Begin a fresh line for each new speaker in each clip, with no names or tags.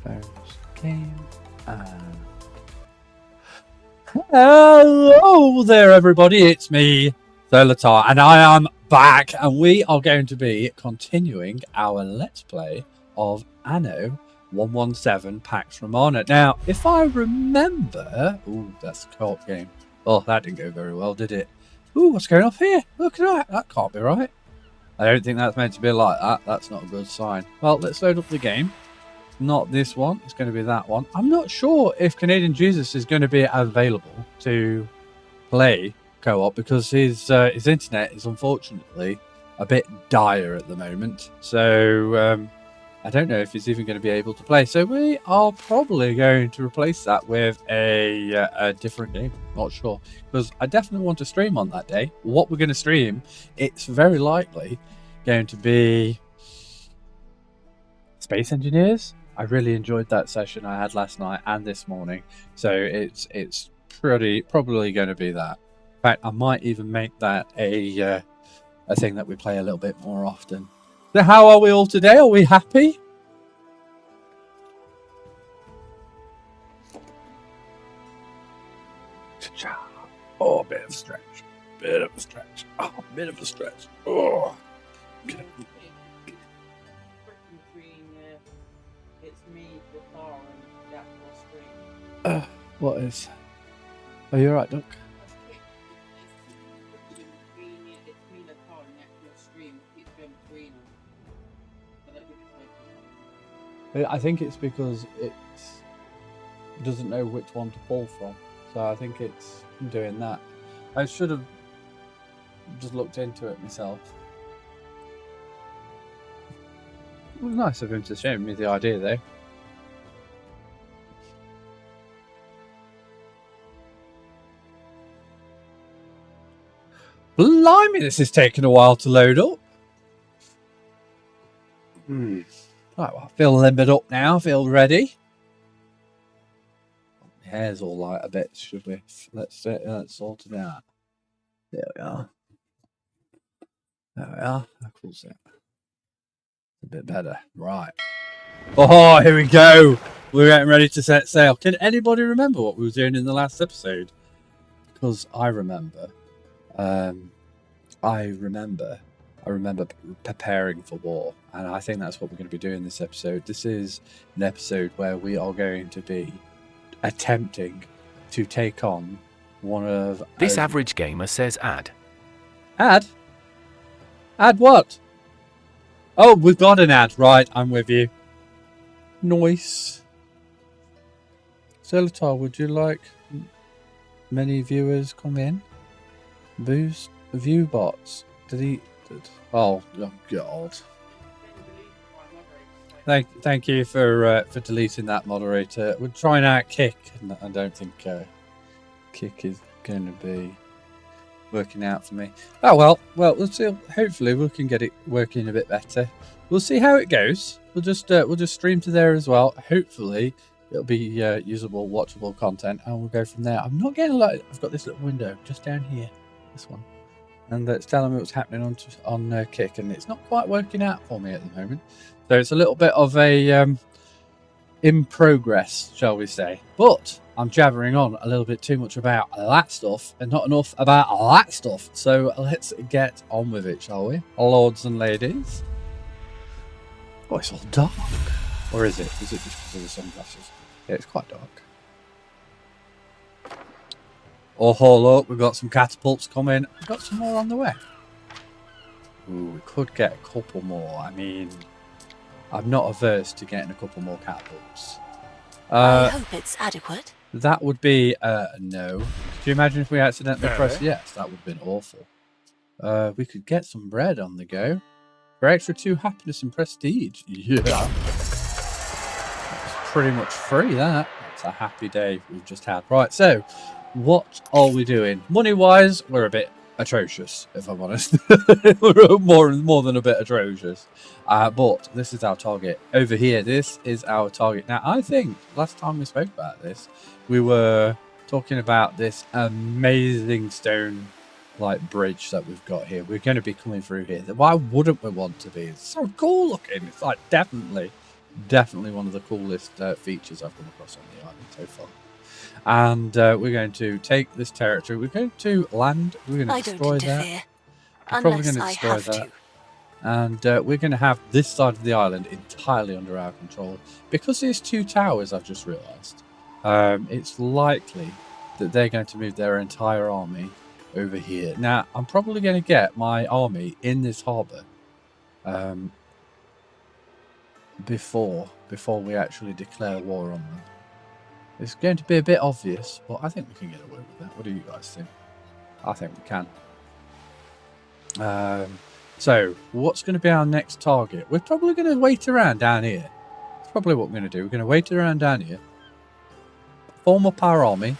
First game. Hello there, everybody. It's me, LTAR, and I am back, and we are going to be continuing our Let's Play of Anno 117 Pax Romana. Now, if I remember... Ooh, that's a co-op game. Oh, that didn't go very well, did it? Ooh, what's going on here? Look at that. That can't be right. I don't think that's meant to be like that. That's not a good sign. Well, let's load up the game. Not this one. It's going to be that one. I'm not sure if Canadian Jesus is going to be available to play co-op because his internet is unfortunately a bit dire at the moment. So I don't know if he's even going to be able to play. So we are probably going to replace that with a different game. Not sure, because I definitely want to stream on that day. What we're going to stream, it's very likely going to be Space Engineers. I really enjoyed that session I had last night and this morning, so it's probably going to be that. In fact, I might even make that a thing that we play a little bit more often. So how are we all today? Are we happy? Oh, a bit of a stretch. Bit of a stretch. Oh, a bit of a stretch. Oh. Okay. What is? Are you alright, Duck? I think it's because it doesn't know which one to pull from, so I think it's doing that. I should have just looked into it myself. It was nice of him to show me the idea, though. Blimey, this is taking a while to load up. Right, well, I feel a little bit up now. I feel ready. My hair's all light a bit, should we? Let's sort it out. There we are. There we are. How cool's that? A bit better. Right. Oh, here we go. We're getting ready to set sail. Can anybody remember what we were doing in the last episode? Because I remember. I remember preparing for war, and I think that's what we're going to be doing this episode. This is an episode where we are going to be attempting to take on one of...
This average gamer says add.
Add? Add what? Oh, we've got an ad. Right, I'm with you. Nice. LTAR, would you like many viewers come in? Boost view bots deleted. Oh God! Thank you for deleting that, moderator. We're trying out Kick, and I don't think Kick is going to be working out for me. Oh well, let's see. Hopefully we can get it working a bit better. We'll see how it goes. We'll just stream to there as well. Hopefully it'll be usable, watchable content, and we'll go from there. I'm not getting a lot. I've got this little window just down here. This one, and it's telling me what's happening on Kick, and it's not quite working out for me at the moment. So it's a little bit of a in progress, shall we say? But I'm jabbering on a little bit too much about that stuff, and not enough about that stuff. So let's get on with it, shall we, lords and ladies? Oh, it's all dark, or is it? Is it just because of the sunglasses? Yeah, it's quite dark. Oh, look, we've got some catapults coming. We've got some more on the way. Ooh, we could get a couple more. I mean, I'm not averse to getting a couple more catapults.
I hope it's adequate.
That would be no. Could you imagine if we accidentally pressed yes? That would have been awful. We could get some bread on the go. For extra 2 happiness and prestige. Yeah. That's pretty much free, that. It's a happy day we've just had. Right, so... what are we doing? Money-wise, we're a bit atrocious, if I'm honest. We're more than a bit atrocious. But this is our target. Over here, this is our target. Now, I think last time we spoke about this, we were talking about this amazing stone bridge that we've got here. We're going to be coming through here. Why wouldn't we want to be? It's so cool looking. It's definitely Definitely one of the coolest features I've come across on the island so far. And we're going to take this territory. We're going to land. We're going to
I don't
destroy that.
interfere.
We're probably
Unless
going to
I
destroy
have
that.
to.
And we're going to have this side of the island entirely under our control. Because there's 2 towers, I've just realised. It's likely that they're going to move their entire army over here. Now, I'm probably going to get my army in this harbour before we actually declare war on them. It's going to be a bit obvious, but I think we can get away with that. What do you guys think? I think we can. So, what's going to be our next target? We're probably going to wait around down here. That's probably what we're going to do. We're going to wait around down here. Form up our army. In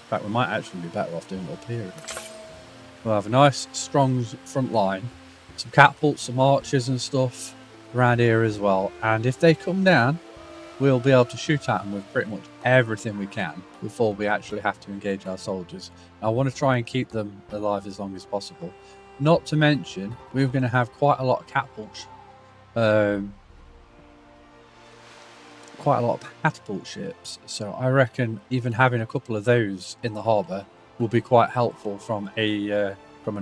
fact, we might actually be better off doing it up here. We'll have a nice, strong front line. Some catapults, some archers and stuff around here as well. And if they come down, we'll be able to shoot at them with pretty much everything we can before we actually have to engage our soldiers. I want to try and keep them alive as long as possible. Not to mention, we're going to have quite a lot of catapult, ships. So I reckon even having a couple of those in the harbour will be quite helpful from an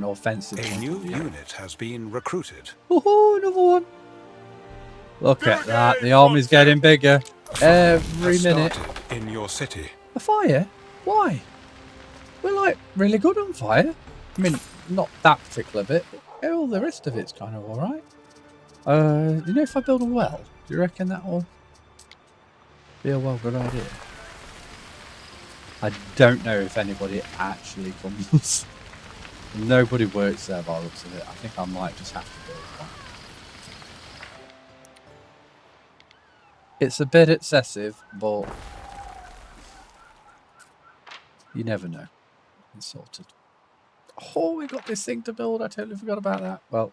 offensive point of view.
A new unit has been recruited.
Oh, another one! Look at that, the army's getting bigger every minute.
In your city.
A fire? Why? We're like really good on fire. I mean, not that particular bit, but all the rest of it's kind of alright. You know, if I build a well, do you reckon that will be a well good idea? I don't know if anybody actually comes. Nobody works there by the looks of it. I think I might just have to build one. It's a bit excessive, but you never know. It's sorted. Oh, we got this thing to build. I totally forgot about that. Well,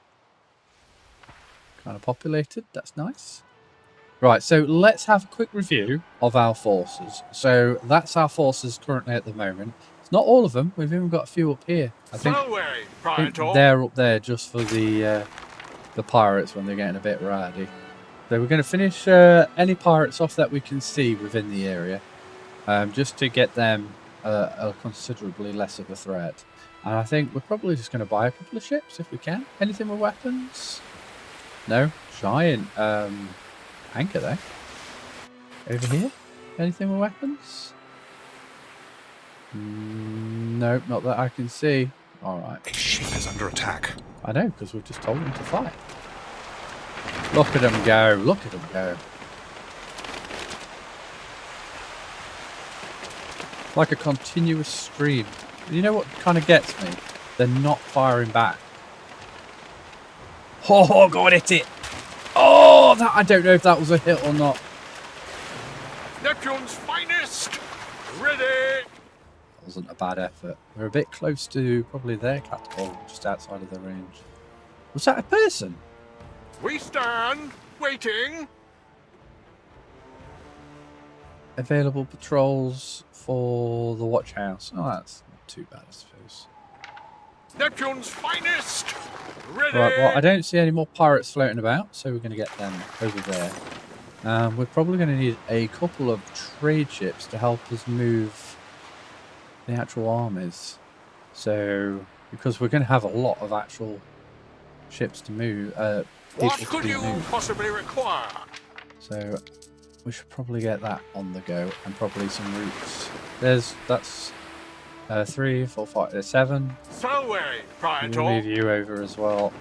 kind of populated. That's nice. Right, so let's have a quick review of our forces. So that's our forces currently at the moment. It's not all of them. We've even got a few up here. I think they're up there just for the pirates when they're getting a bit rowdy. So we're going to finish any pirates off that we can see within the area, just to get them a considerably less of a threat. And I think we're probably just going to buy a couple of ships if we can. Anything with weapons? No? Giant anchor there. Over here? Anything with weapons? Nope, not that I can see. Alright.
A ship is under attack.
I know, because we've just told them to fight. Look at them go. Look at them go. Like a continuous stream. You know what kind of gets me? They're not firing back. Oh, God, hit it. Oh, that I don't know if that was a hit or not.
Neptune's finest. Ready.
That wasn't a bad effort. We're a bit close to probably their catapult, just outside of their range. Was that a person?
We stand waiting.
Available patrols for the watch house. Oh, that's not too bad, I suppose.
Neptune's finest. Ready.
Right, well, I don't see any more pirates floating about, so we're going to get them over there. We're probably going to need a couple of trade ships to help us move the actual armies. So, because we're going to have a lot of actual ships to move,
what could you possibly require?
So, we should probably get that on the go, and probably some routes. That's 3, 4, 5, there's 7.
Away,
We'll move you over as well.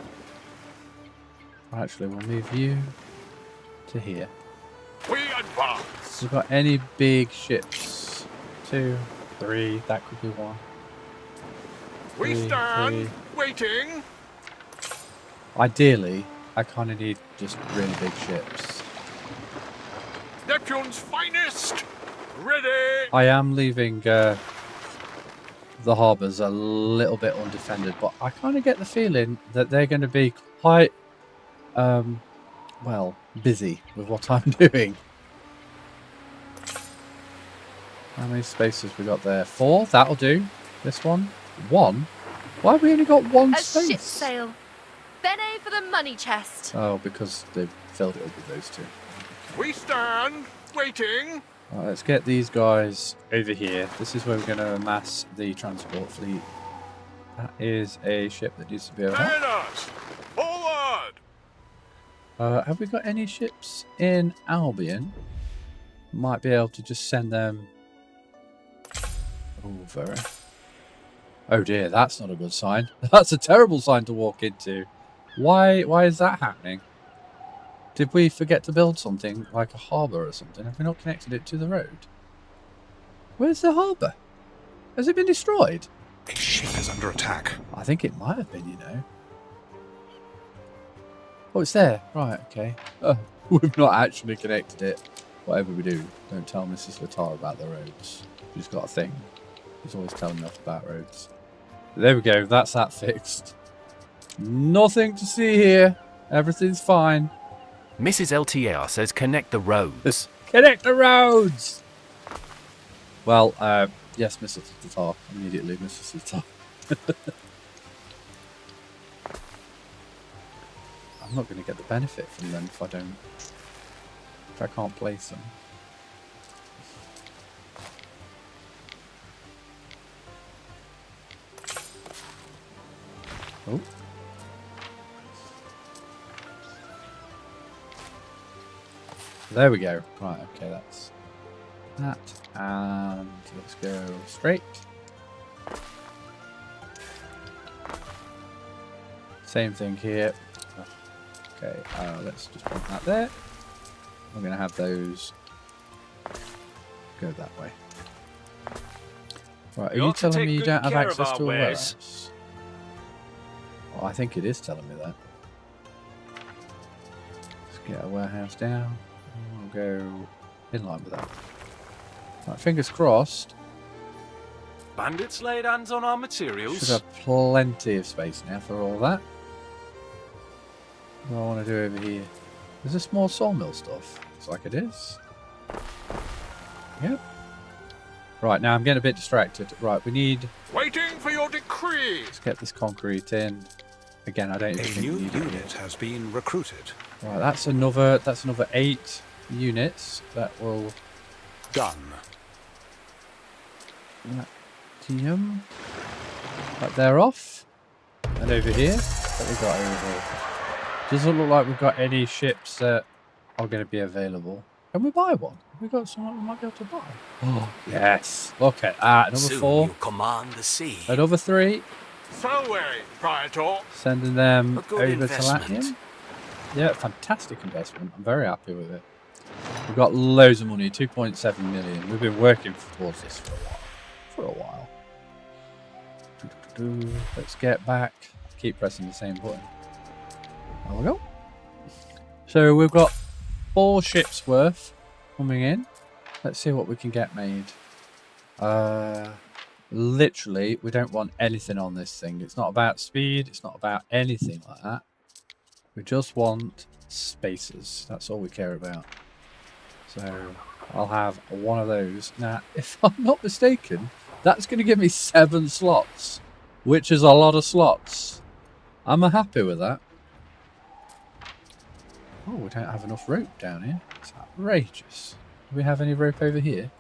Actually, we'll move you to here.
We advance.
We've got any big ships? 2, 3, that could be 1.
We
3,
stand
3.
waiting.
Ideally, I kind of need just really big ships.
Neptune's finest. Ready.
I am leaving the harbours a little bit undefended, but I kind of get the feeling that they're going to be quite, well, busy with what I'm doing. How many spaces we got there? 4, that'll do. This one, 1. Why have we only got 1 space?
A ship sail. Bene for the money chest.
Oh, because they've filled it up with those 2.
We stand, waiting.
Right, let's get these guys over here. This is where we're going to amass the transport fleet. That is a ship that needs to be over here.
Man us. Forward.
Have we got any ships in Albion? Might be able to just send them over. Oh dear, that's not a good sign. That's a terrible sign to walk into. Why is that happening? Did we forget to build something like a harbour or something? Have we not connected it to the road? Where's the harbour? Has it been destroyed?
A ship is under attack.
I think it might have been, you know. Oh, it's there. Right, okay. Oh, we've not actually connected it. Whatever we do, don't tell Mrs. LTAR about the roads. She's got a thing. She's always telling us about roads. There we go. That's that fixed. Nothing to see here. Everything's fine.
Mrs. LTAR says connect the roads.
Connect the roads! Well, yes, Mrs. LTAR. Immediately, Mrs. LTAR. I'm not going to get the benefit from them if I can't place them. Oh. There we go. Right, okay, that's that. And let's go straight. Same thing here. Okay, let's just put that there. I'm going to have those go that way. Right, are you telling me you don't have access to a warehouse? Well, I think it is telling me that. Let's get a warehouse down. We'll go in line with that. Right, fingers crossed.
Bandits laid hands on our materials.
Should have plenty of space now for all that. What do I want to do over here? Is this more sawmill stuff? Looks like it is. Yep. Right, now I'm getting a bit distracted. Right, we need...
Waiting for your decree.
Let's get this concrete in. Again, I don't even
A
think
new
we need
unit
it.
has been recruited.
Right, that's another 8 units that will...
Done.
Platinum. Right, they're off. And over here, what we got over here? Doesn't look like we've got any ships that are going to be available. Can we buy one? Have we got someone we might be able to buy? Oh, yes. Look at that. Another
Soon
4.
you command the sea.
Another 3.
So way, Praetor.
Sending them
A good
over
investment.
to Latium. Yeah, fantastic investment. I'm very happy with it. We've got loads of money, 2.7 million. We've been working towards this for a while. Let's get back. Keep pressing the same button. There we go. So we've got 4 ships worth coming in. Let's see what we can get made. Literally, we don't want anything on this thing. It's not about speed. It's not about anything like that. We just want spaces. That's all we care about. So I'll have one of those. Now, if I'm not mistaken, that's going to give me 7 slots, which is a lot of slots. I'm happy with that. Oh, we don't have enough rope down here. It's outrageous. Do we have any rope over here?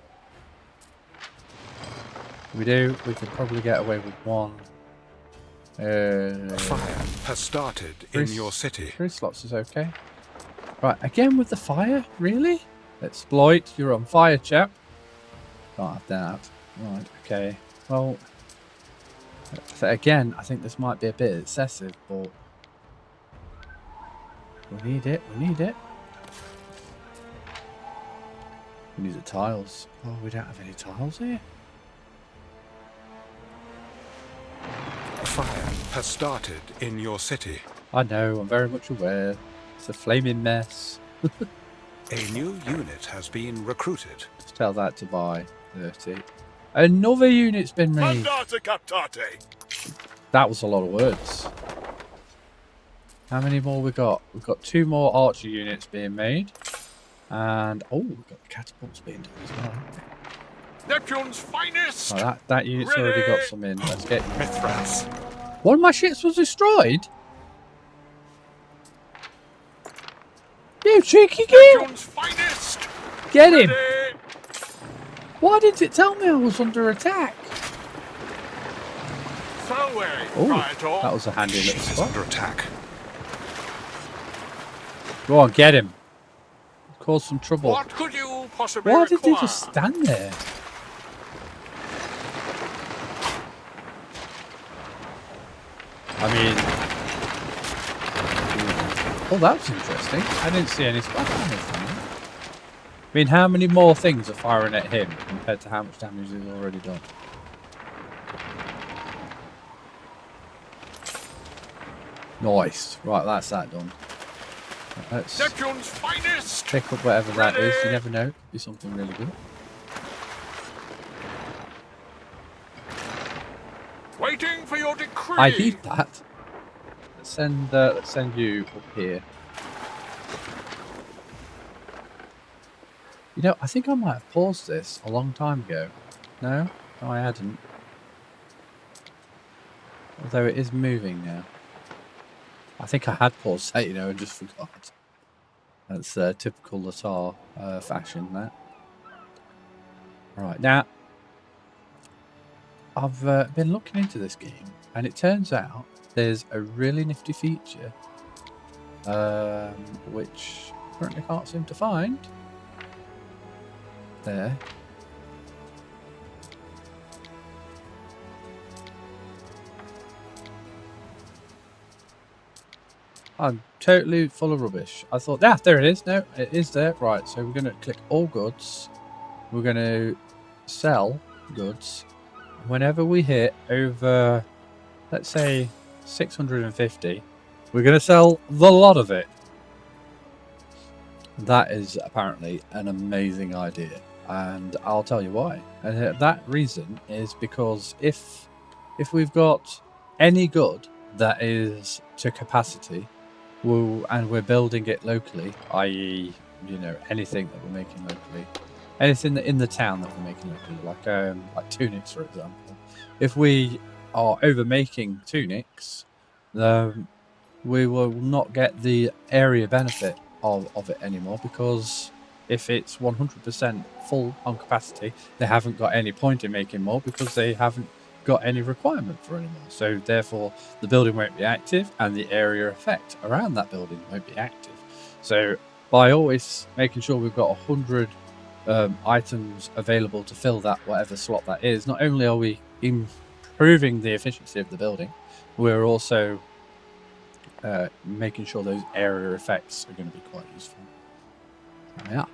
We do. We could probably get away with 1.
Fire has started in your city.
3 slots is okay. Right, again with the fire? Really? Exploit. You're on fire, chap. Can't have that. Right, okay. Well, again, I think this might be a bit excessive, but we need it. We need it. We need the tiles. Oh, we don't have any tiles here.
Fire has started in your city.
I know, I'm very much aware. It's a flaming mess.
A new unit has been recruited.
Let's tell that to buy 30. Another unit's been made.
Mandate captate.
That was a lot of words. How many more we got? We've got 2 more archer units being made. And, oh, we've got catapults being done as well.
Neptune's finest.
Oh, that unit's already got some in. Let's get you.
Mithras.
One of my ships was destroyed? You cheeky git!
Neptune's finest!
Get him!
Ready!
Why didn't it tell me I was under attack?
So way,
Oh,
Praetor.
that was a handy little
Ship is
spot.
under attack.
Go on, get him. Cause some trouble.
What could you possibly
Why
require?
did they just stand there? I mean... Oh, that was interesting. I didn't see any spot damage from him. I mean, how many more things are firing at him compared to how much damage he's already done? Nice. Right, that's that done. Let's
Neptune's finest!
pick up whatever that is. You
Ready?
never know. Could be something really good.
Waiting for your decree!
I need that. Let's send you up here. You know, I think I might have paused this a long time ago. No, I hadn't. Although it is moving now. I think I had paused that, you know, and just forgot. That's typical LTAR fashion, that. Right, now, I've been looking into this game, and it turns out there's a really nifty feature, which I currently can't seem to find. There. I'm totally full of rubbish. I thought, there it is. No, it is there. Right, so we're going to click all goods. We're going to sell goods. Whenever we hit over, let's say, 650, we're going to sell the lot of it. That is apparently an amazing idea. And I'll tell you why. And that reason is because if we've got any good that is to capacity, and we're building it locally, i.e., you know, anything that we're making locally, anything in the town that we're making locally, like tunics, for example. If we are over making tunics, we will not get the area benefit of it anymore, because if it's 100% full on capacity, they haven't got any point in making more because they haven't got any requirement for anymore. So therefore the building won't be active and the area effect around that building won't be active. So by always making sure we've got 100 items available to fill that whatever slot that is, not only are we improving the efficiency of the building, we're also making sure those area effects are going to be quite useful. Yeah.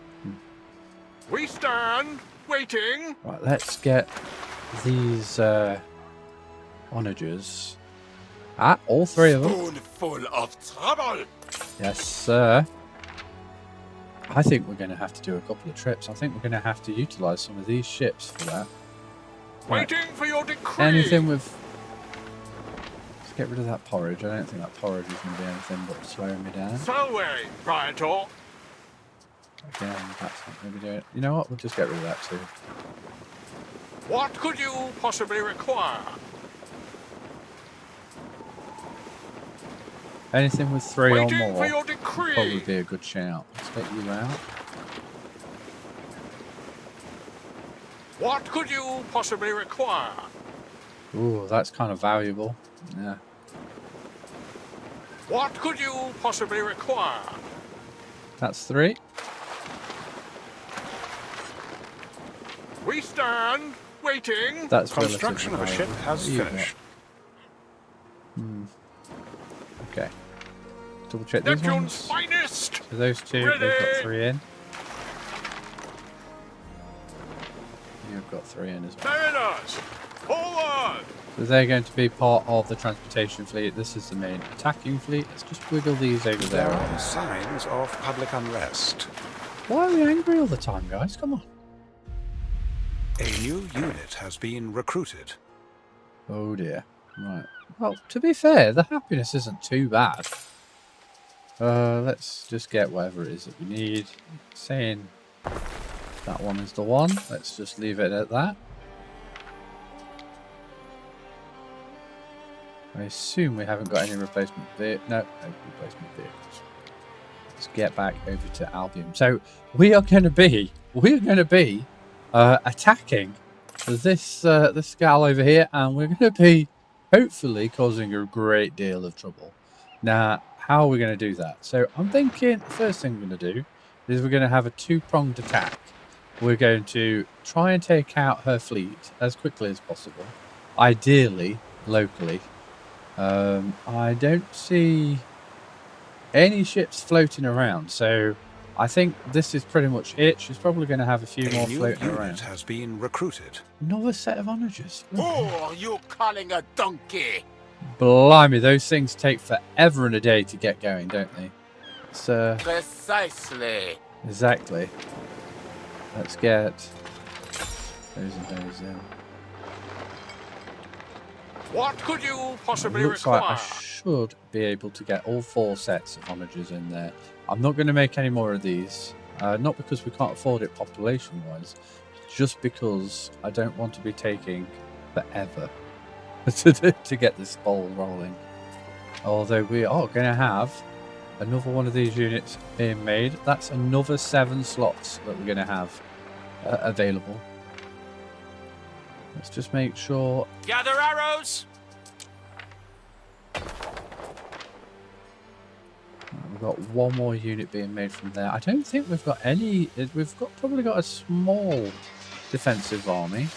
We stand waiting.
Right, let's get these onagers. All three of them.
Spoonful of trouble.
Yes, sir. I think we're going to have to do a couple of trips. I think we're going to have to utilize some of these ships for that. Right.
Waiting for your decree.
Anything with... Let's get rid of that porridge. I don't think that porridge is going to be anything but slowing me down.
So way, Praetor.
Again, that's not going to be doing it. You know what? We'll just get rid of that too.
What could you possibly require?
Anything with 3 or
Waiting
more
for your
would
decree.
probably be a good shout. Let's get you out.
What could you possibly require?
Ooh, that's kind of valuable. Yeah.
What could you possibly require?
That's 3.
We stand waiting.
That's
Construction of a
relatively
ship
valuable.
has
What do you
finished.
got? Okay. Double check these
Neptune's
ones.
finest.
So those two,
Ready.
they've got 3 in. You've got 3 in as well.
Mariners, forward.
So they're going to be part of the transportation fleet. This is the main attacking fleet. Let's just wiggle these over
There
there.
are signs of public unrest.
Why are we angry all the time, guys? Come on.
A new unit has been recruited.
Oh dear. Right. Well, to be fair, the happiness isn't too bad. Let's just get whatever it is that we need. Saying that one is the one. Let's just leave it at that. I assume we haven't got any replacement vehicles. No replacement vehicles. Let's get back over to Albion. So we are going to be attacking this this gal over here, and we're going to be hopefully causing a great deal of trouble. Now, how are we going to do that? So I'm thinking the first thing we're going to do is we're going to have a two-pronged attack. We're going to try and take out her fleet as quickly as possible, ideally locally. I don't see any ships floating around, so I think this is pretty much it. She's probably going to have a few more floating around.
Has been recruited.
Another set of onagers.
Who are you calling a donkey?
Blimey, those things take forever and a day to get going, don't they? It's,
Precisely.
exactly. Let's get those and those in.
What could you possibly
Looks
require?
like I should be able to get all 4 sets of onagers in there. I'm not going to make any more of these. Not because we can't afford it population-wise, just because I don't want to be taking forever to get this ball rolling. Although we are going to have another one of these units being made. That's another 7 slots that we're going to have available. Let's just make sure.
Gather arrows!
We've got one more unit being made from there. I don't think we've got any. Probably got a small defensive army.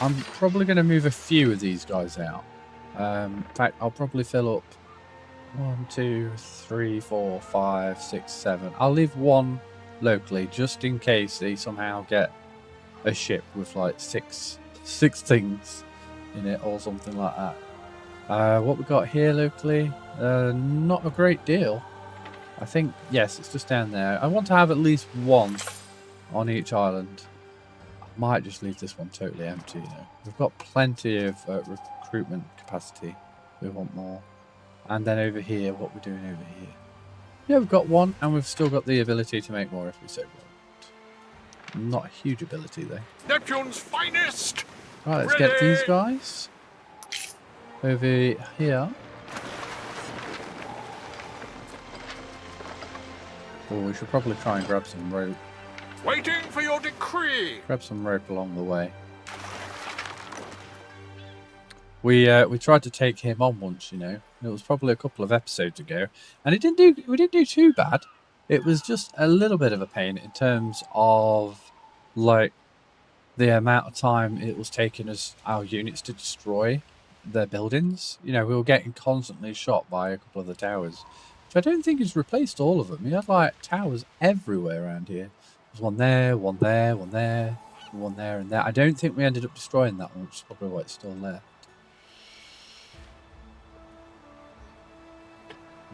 I'm probably going to move a few of these guys out. In fact, I'll probably fill up 1, 2, 3, 4, 5, 6, 7. I'll leave one locally just in case they somehow get a ship with like six things in it or something like that. What we got here locally, not a great deal. I think, yes, it's just down there. I want to have at least one on each island. I might just leave this one totally empty, you know. We've got plenty of recruitment capacity. We want more. And then over here, what we're doing over here. Yeah, we've got one, and we've still got the ability to make more if we so want. Not a huge ability, though.
Neptune's finest!
Right, let's get these guys over here. Oh, we should probably try and grab some rope.
Waiting for your decree!
Grab some rope along the way. We tried to take him on once, you know. It was probably a couple of episodes ago, and we didn't do too bad. It was just a little bit of a pain in terms of like the amount of time it was taking us our units to destroy their buildings. You know, we were getting constantly shot by a couple of the towers, which I don't think has replaced all of them. We had like towers everywhere around here. There's one there, one there, one there, one there, and there. I don't think we ended up destroying that one, which is probably why it's still there.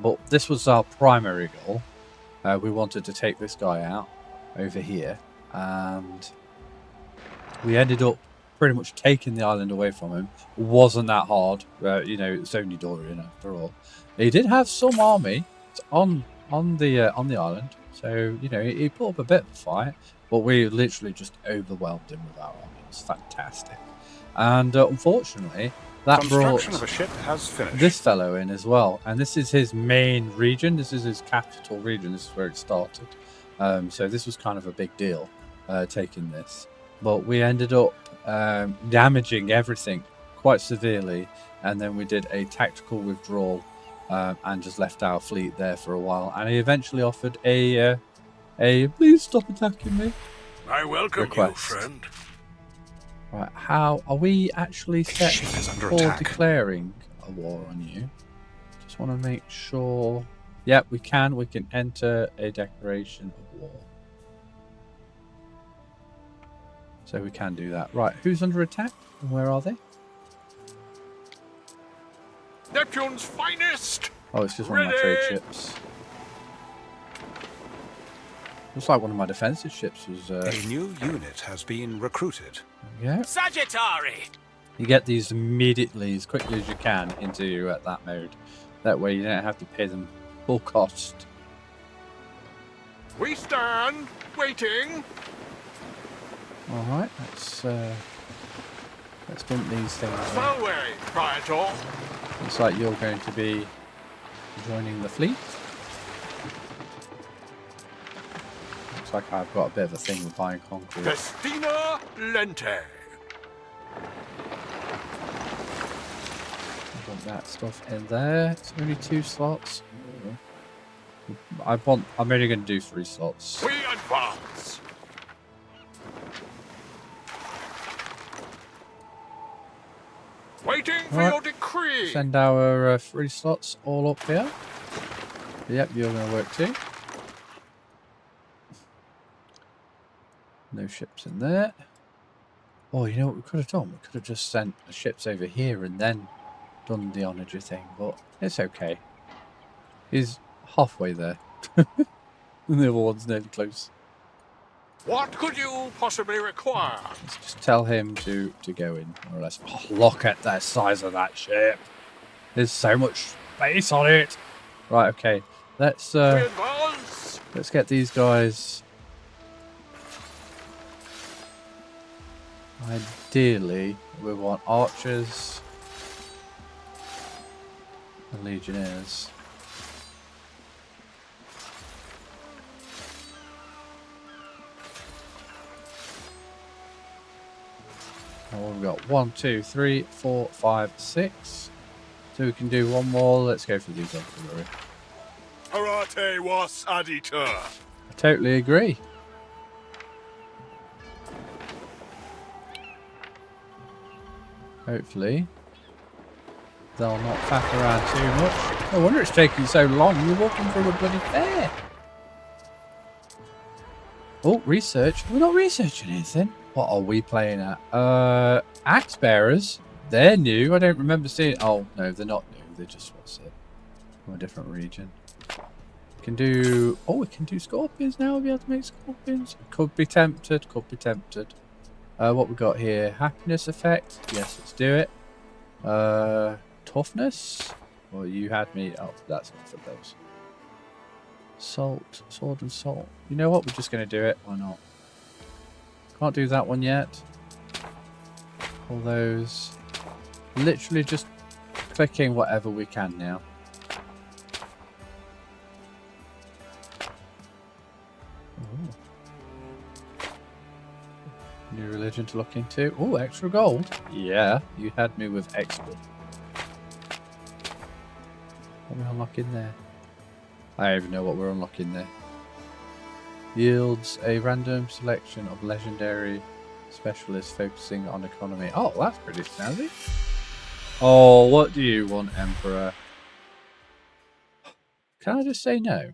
But this was our primary goal. We wanted to take this guy out over here, and we ended up pretty much taking the island away from him. Wasn't that hard, you know. It's only Dorian after all. He did have some army on the island, so you know he put up a bit of a fight, but we literally just overwhelmed him with our army. It was fantastic, and unfortunately. That brought
Construction of a ship has finished.
this fellow in as well, and this is his main region. This is his capital region. This is where it started. So this was kind of a big deal, taking this. But we ended up damaging everything quite severely, and then we did a tactical withdrawal and just left our fleet there for a while. And he eventually offered a please stop attacking me.
I welcome
request.
you, friend.
Right, how are we actually set
Ship is under
for
attack.
declaring a war on you? Just want to make sure. Yep, we can. We can enter a declaration of war. So we can do that. Right, who's under attack? And where are they?
Neptune's finest!
Oh, it's just one of my trade ships. Looks like one of my defensive ships was.
A new unit has been recruited.
Yeah.
Sagittari!
You get these immediately, as quickly as you can, into that mode. That way you don't have to pay them full cost.
We stand, waiting.
Alright, let's dump these things in.
Far away, Praetor.
Looks like you're going to be joining the fleet. Looks like I've got a bit of a thing with buying concrete.
Festina Lente.
Put that stuff in there. It's only 2 slots. I'm only going to do 3 slots.
We advance. Waiting for
Right.
your decree.
Send our 3 slots all up here. Yep, you're going to work too. No ships in there. Oh, you know what we could have done? We could have just sent the ships over here and then done the onager thing, but it's okay. He's halfway there. And the other one's nearly close.
What could you possibly require?
Let's just tell him to go in, more or less. Oh, look at the size of that ship. There's so much space on it. Right, okay. Let's
We advance.
get these guys. Ideally, we want archers and legionnaires. Now we've got 1, 2, 3, 4, 5, 6. So we can do one more. Let's go for these artillery.
Karate was aditor.
I totally agree. Hopefully they'll not faff around too much. No wonder it's taking so long. You're walking through a bloody fair. Oh, research. We're not researching anything. What are we playing at? Axe bearers. They're new. I don't remember seeing. Oh no, they're not new. They're just from a different region. We can do. Oh, we can do scorpions now. We'll be able to make scorpions. Could be tempted. Could be tempted. What we got here? Happiness effect. Yes, let's do it. Toughness. Well, you had me. Oh, that's not for those. Salt. Sword and salt. You know what? We're just going to do it. Why not? Can't do that one yet. All those. Literally just clicking whatever we can now. Ooh. New religion to look into. Oh, extra gold. Yeah, you had me with extra. What are we unlocking there? I don't even know what we're unlocking there. Yields a random selection of legendary specialists focusing on economy. Oh, that's pretty snazzy. Oh, what do you want, Emperor? Can I just say no?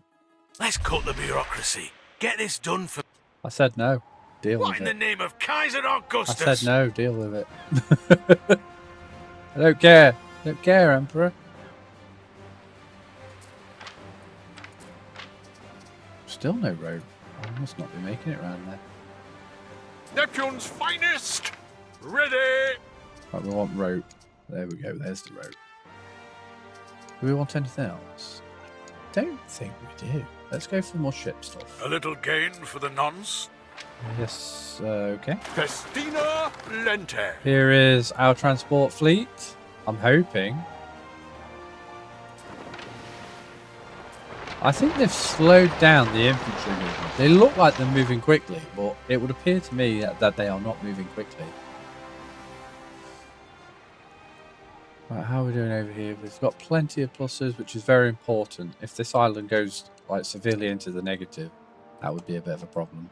Let's cut the bureaucracy. Get this done for...
I said no. Deal
What
with
in the
it.
name of Kaiser Augustus?
I said no. Deal with it. I don't care. Don't care, Emperor. Still no rope. I must not be making it around there.
Neptune's finest. Ready.
Right, we want rope. There we go. There's the rope. Do we want anything else? Don't think we do. Let's go for more ship stuff.
A little gain for the nonce.
Yes. Okay.
Festina Lente.
Here is our transport fleet. I'm hoping. I think they've slowed down the infantry movement. They look like they're moving quickly, but it would appear to me that they are not moving quickly. Right, how are we doing over here? We've got plenty of pluses, which is very important. If this island goes like severely into the negative, that would be a bit of a problem.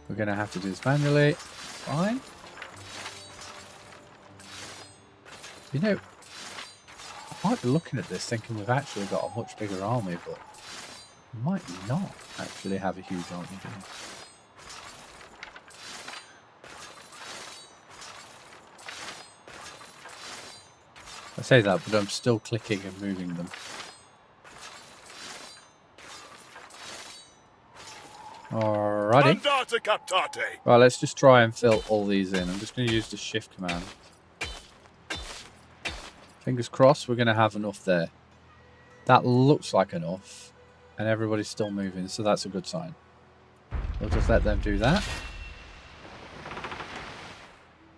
We're going to have to do this manually. Fine. You know, I might be looking at this thinking we've actually got a much bigger army, but we might not actually have a huge army here. I say that, but I'm still clicking and moving them. Alrighty.
Mandate captate.
Right, let's just try and fill all these in. I'm just going to use the shift command. Fingers crossed we're going to have enough there. That looks like enough. And everybody's still moving, so that's a good sign. We'll just let them do that.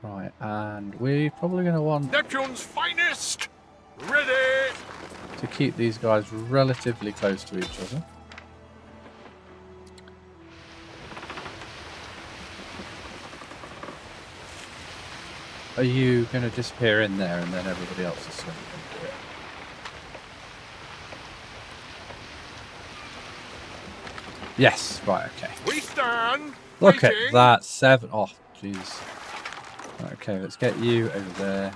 Right, and we're probably going to want
Neptune's finest. Ready.
to keep these guys relatively close to each other. are you going to disappear in there and then everybody else is going to do it? Yes, right, okay.
We stand.
Look at
waiting.
that, 7. Oh, jeez. Okay, let's get you over there.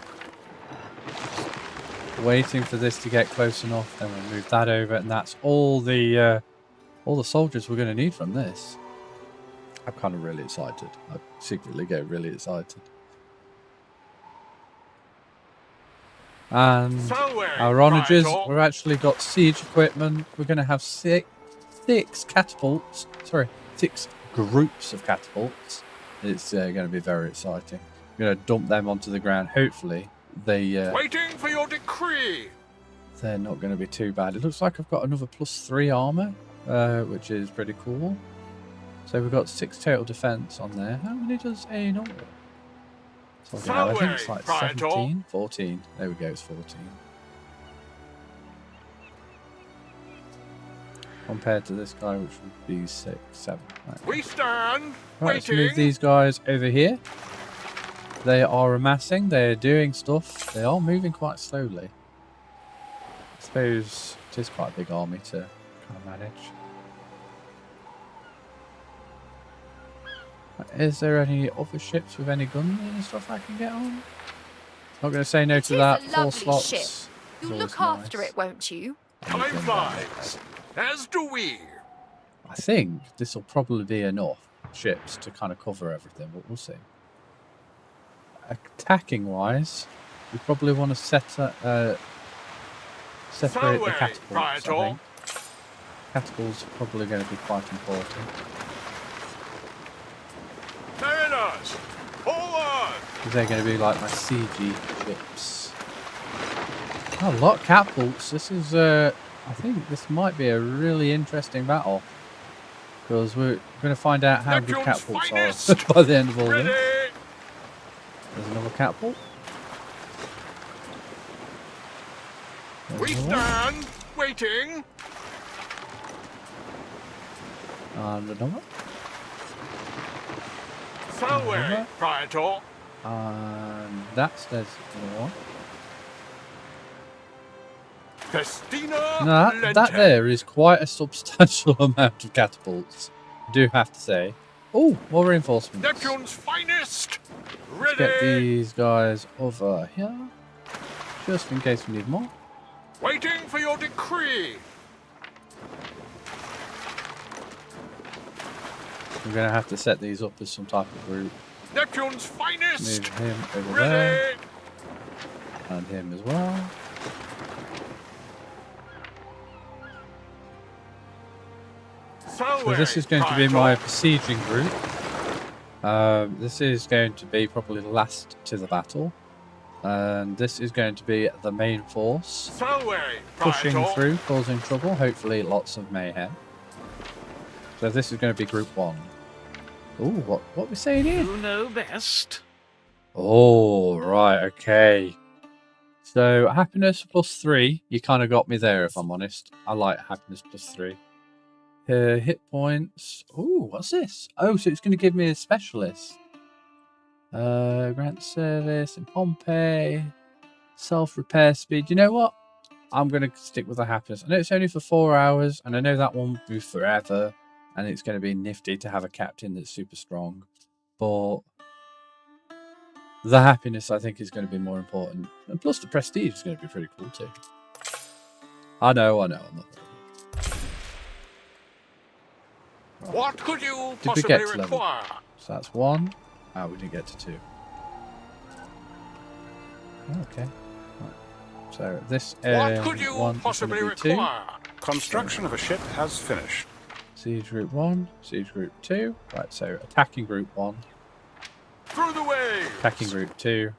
Waiting for this to get close enough, then we'll move that over, and that's all the soldiers we're going to need from this. I'm kind of really excited. I secretly get really excited. And our onagers, we've actually got siege equipment. We're going to have six catapults. Sorry, 6 groups of catapults. It's going to be very exciting. We're going to dump them onto the ground. Hopefully,
waiting for your decree.
They're not going to be too bad. It looks like I've got another +3 armor, which is pretty cool. So we've got 6 total defense on there. How many does a normal? So I think it's like 17, 14. There we go, it's 14. Compared to this guy, which would be 6, 7. Right.
We stand.
Right, let's
waiting.
move these guys over here. They are amassing. They're doing stuff. They are moving quite slowly. I suppose it is quite a big army to kind of manage. Is there any other ships with any guns and stuff I can get on? Not going to say no to that. 4 slots.
Ship. You'll
Always
look after
nice.
it, won't you?
Time flies. As do we.
I think this will probably be enough ships to kind of cover everything, but we'll see. Attacking wise, we probably want to separate the catapults. I think. Catapults are probably going to be quite important.
Mariners, forward!
Because they're going to be like my siege ships. Oh, a lot of catapults. This is, I think this might be a really interesting battle. Because we're going to find out how good catapults are by the end of all this. There's another catapult.
We stand, waiting.
And another.
Salway, Praetor.
And there's another one.
Festina.
No, that there is quite a substantial amount of catapults. I do have to say. Oh, more reinforcements.
Neptune's finest.
Let's
Ready.
get these guys over here. Just in case we need more.
Waiting for your decree.
We're going to have to set these up as some type of group.
Neptune's finest.
Move him over
Ready.
there. And him as well. So this is going to be my besieging group. This is going to be probably last to the battle. And this is going to be the main force.
Salway,
Pushing
Praetor.
through, causing trouble. Hopefully lots of mayhem. So this is going to be group 1. Ooh, what are we saying here?
You know best.
Oh, right, okay. So happiness +3. You kind of got me there, if I'm honest. I like happiness +3. Hit points. Oh, what's this? Oh, so it's going to give me a specialist. Grant service in Pompeii. Self-repair speed. You know what? I'm going to stick with the happiness. I know it's only for 4 hours, and I know that won't be forever. And it's going to be nifty to have a captain that's super strong. But the happiness, I think, is going to be more important. And plus the prestige is going to be pretty cool too. I know. I'm not.
What could you
Did we
possibly
get to level?
require?
So that's 1. Oh, we didn't get to 2. Okay. Right. So this
What could you
1 is
possibly
going to be 2.
require?
Construction of a ship has finished.
Siege group 1, siege group 2. Right, so attacking group 1,
Through the waves.
attacking group 2,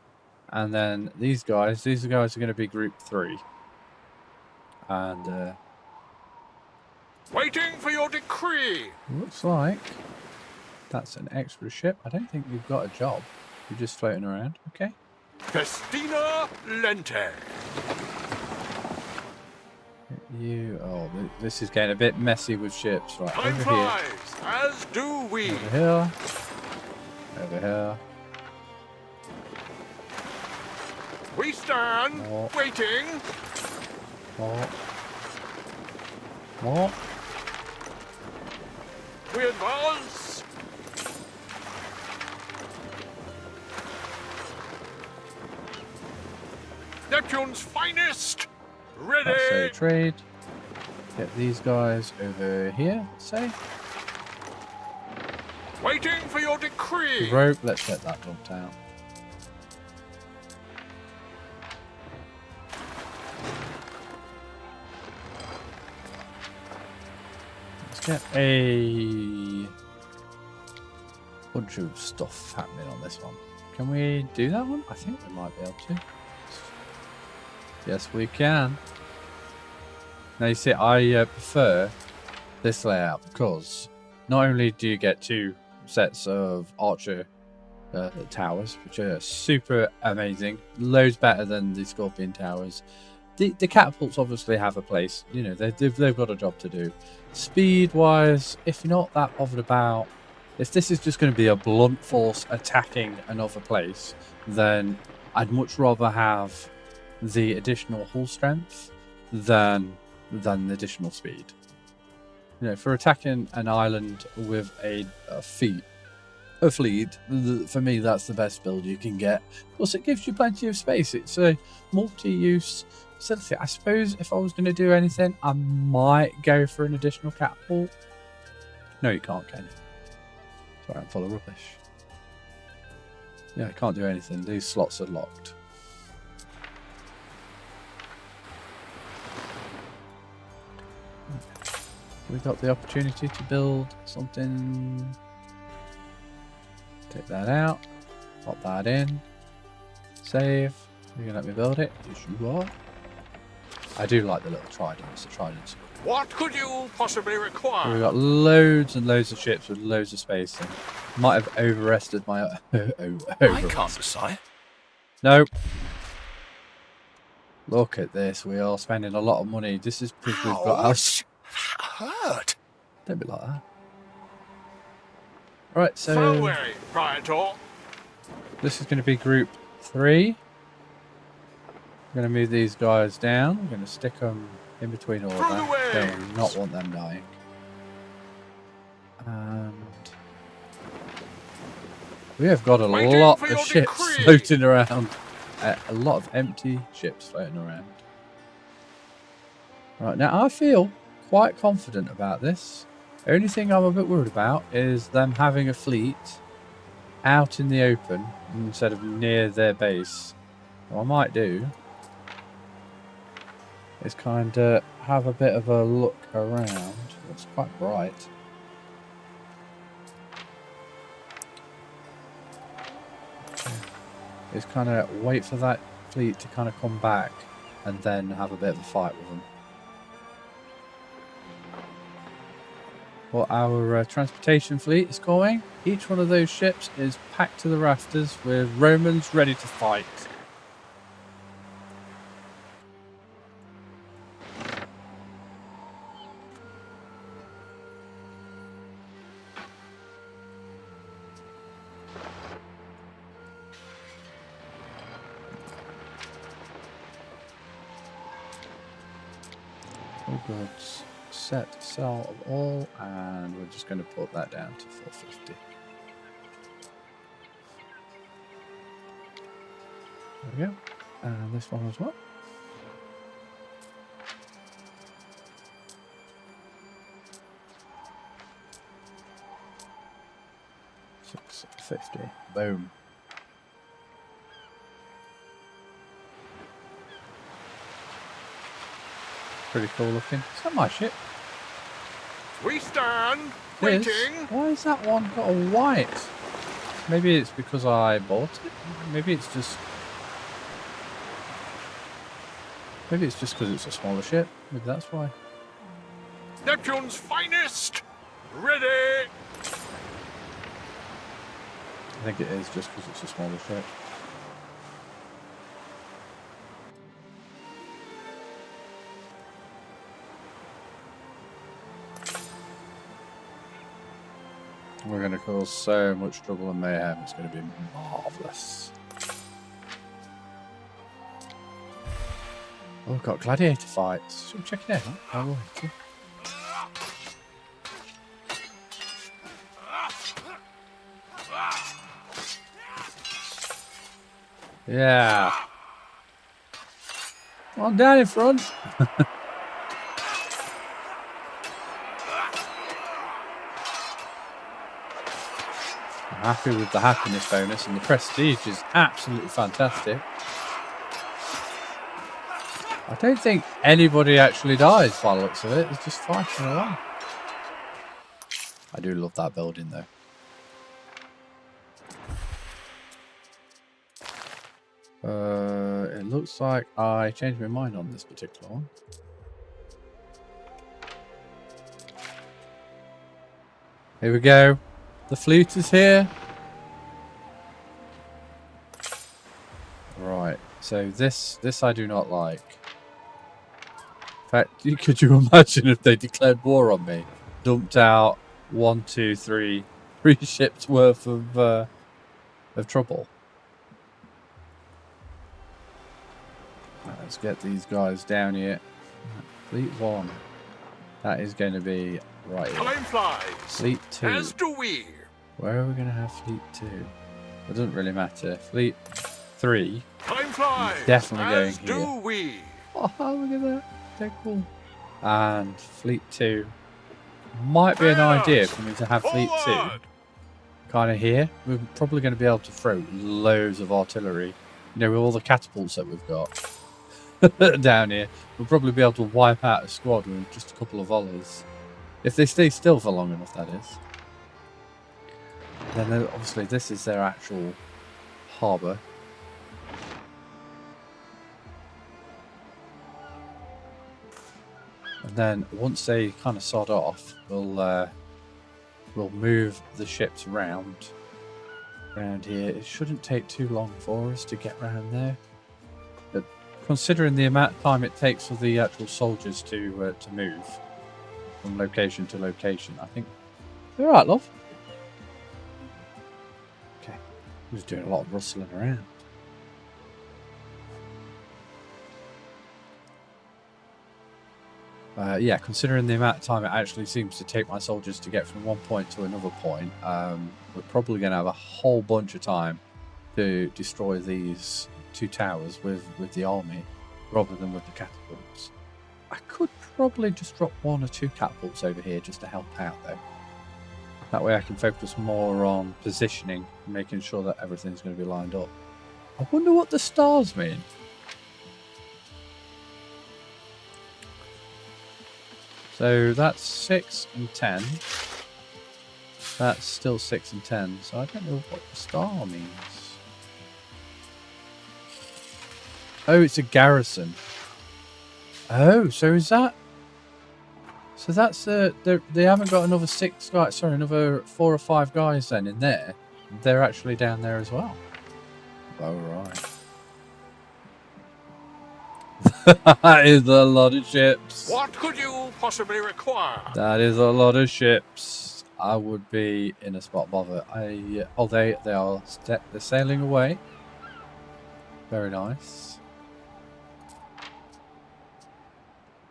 and then these guys are going to be group 3. And
Waiting for your decree.
looks like that's an extra ship. I don't think we've got a job. We're just floating around. Okay.
Festina Lente.
This is getting a bit messy with ships. Right,
Time
over here.
flies, as do we.
Over here. Over here.
We stand,
What?
waiting.
What? What?
We advance. Neptune's finest.
Let's say
Ready.
trade. Get these guys over here, let's say.
Waiting for your decree.
Rope, let's get that dumped out. Let's get a bunch of stuff happening on this one. Can we do that one? I think we might be able to. Yes, we can. Now you see, I prefer this layout because not only do you get 2 sets of archer towers, which are super amazing, loads better than the scorpion towers. The catapults obviously have a place, you know, they've got a job to do. Speed wise, if you're not that bothered about, if this is just going to be a blunt force attacking another place, then I'd much rather have the additional hull strength than the additional speed. You know, for attacking an island with a fleet, for me, that's the best build you can get. Plus, it gives you plenty of space. It's a multi-use facility. I suppose if I was going to do anything, I might go for an additional catapult. No, you can't, can you? Sorry, I'm full of rubbish. Yeah, I can't do anything. These slots are locked. We got the opportunity to build something. Take that out. Pop that in. Save. You're gonna let me build it? Yes, you are. I do like the little tridents. The tridents.
What could you possibly require?
We've got loads and loads of ships with loads of space. And might have overestimated my.
I can't decide.
No. Look at this. We are spending a lot of money. This is because we've got us.
Hurt.
Don't be like that. Right, so
Forward, Praetor.
this is going to be group 3. I'm going to move these guys down. I'm going to stick them in between all of
Through the
that. Do
waves.
not want them dying. And we have got a
Waiting
lot
for
of
your
ships
decree.
floating around. A lot of empty ships floating around. Right, now I feel quite confident about this. Only thing I'm a bit worried about is them having a fleet out in the open instead of near their base. What I might do is kind of have a bit of a look around. It's quite bright. Is kind of wait for that fleet to kind of come back and then have a bit of a fight with them. Well, our transportation fleet is going. Each one of those ships is packed to the rafters with Romans ready to fight. All goods. Set sell of all, and we're just going to put that down to 450. There we go. And this one as well. $650. Boom. Pretty cool looking. Is that my ship?
We stand,
This?
waiting.
Why has that one got a white? Maybe it's because I bought it. Maybe it's just because it's a smaller ship. Maybe that's why.
Neptune's finest. Ready.
I think it is just because it's a smaller ship. We're going to cause so much trouble and mayhem. It's going to be marvellous. Oh, we've got gladiator fights. Should we check it out? I will. Yeah. Come on down in front. I'm happy with the happiness bonus, and the prestige is absolutely fantastic. I don't think anybody actually dies by the looks of it. It's just fighting along. I do love that building though. It looks like I changed my mind on this particular one. Here we go. The fleet is here. Right. So this I do not like. In fact, could you imagine if they declared war on me? Dumped out 1, 2, 3 ships worth of trouble. Right, let's get these guys down here. Fleet 1. That is going to be right here.
Time flies.
Fleet 2.
As do we.
Where are we going to have Fleet 2? It doesn't really matter. Fleet 3.
Time flies.
Definitely
As
going
do
here.
we.
Oh, look at that. They're cool. And Fleet 2. Might be an idea for me to have Fleet 2 kind of here. We're probably going to be able to throw loads of artillery. You know, with all the catapults that we've got down here, we'll probably be able to wipe out a squad with just a couple of volleys. If they stay still for long enough, that is. Then obviously this is their actual harbour. And then once they kind of sod off, we'll move the ships around here. It shouldn't take too long for us to get around there. But considering the amount of time it takes for the actual soldiers to move from location to location, I think they're all right, love. Okay, I'm just doing a lot of rustling around. Yeah, considering the amount of time it actually seems to take my soldiers to get from one point to another point, we're probably going to have a whole bunch of time to destroy these 2 towers with the army rather than with the catapults. I could probably just drop 1 or 2 catapults over here just to help out though. That way I can focus more on positioning and making sure that everything's going to be lined up. I wonder what the stars mean. So that's 6 and 10. That's still 6 and 10. So I don't know what the star means. Oh, it's a garrison. Oh, so is that? So that's they haven't got another 6 guys. Sorry, another 4 or 5 guys then in there. They're actually down there as well. Oh right. That is a lot of ships.
What could you possibly require?
That is a lot of ships. I would be in a spot bother. They're sailing away. Very nice.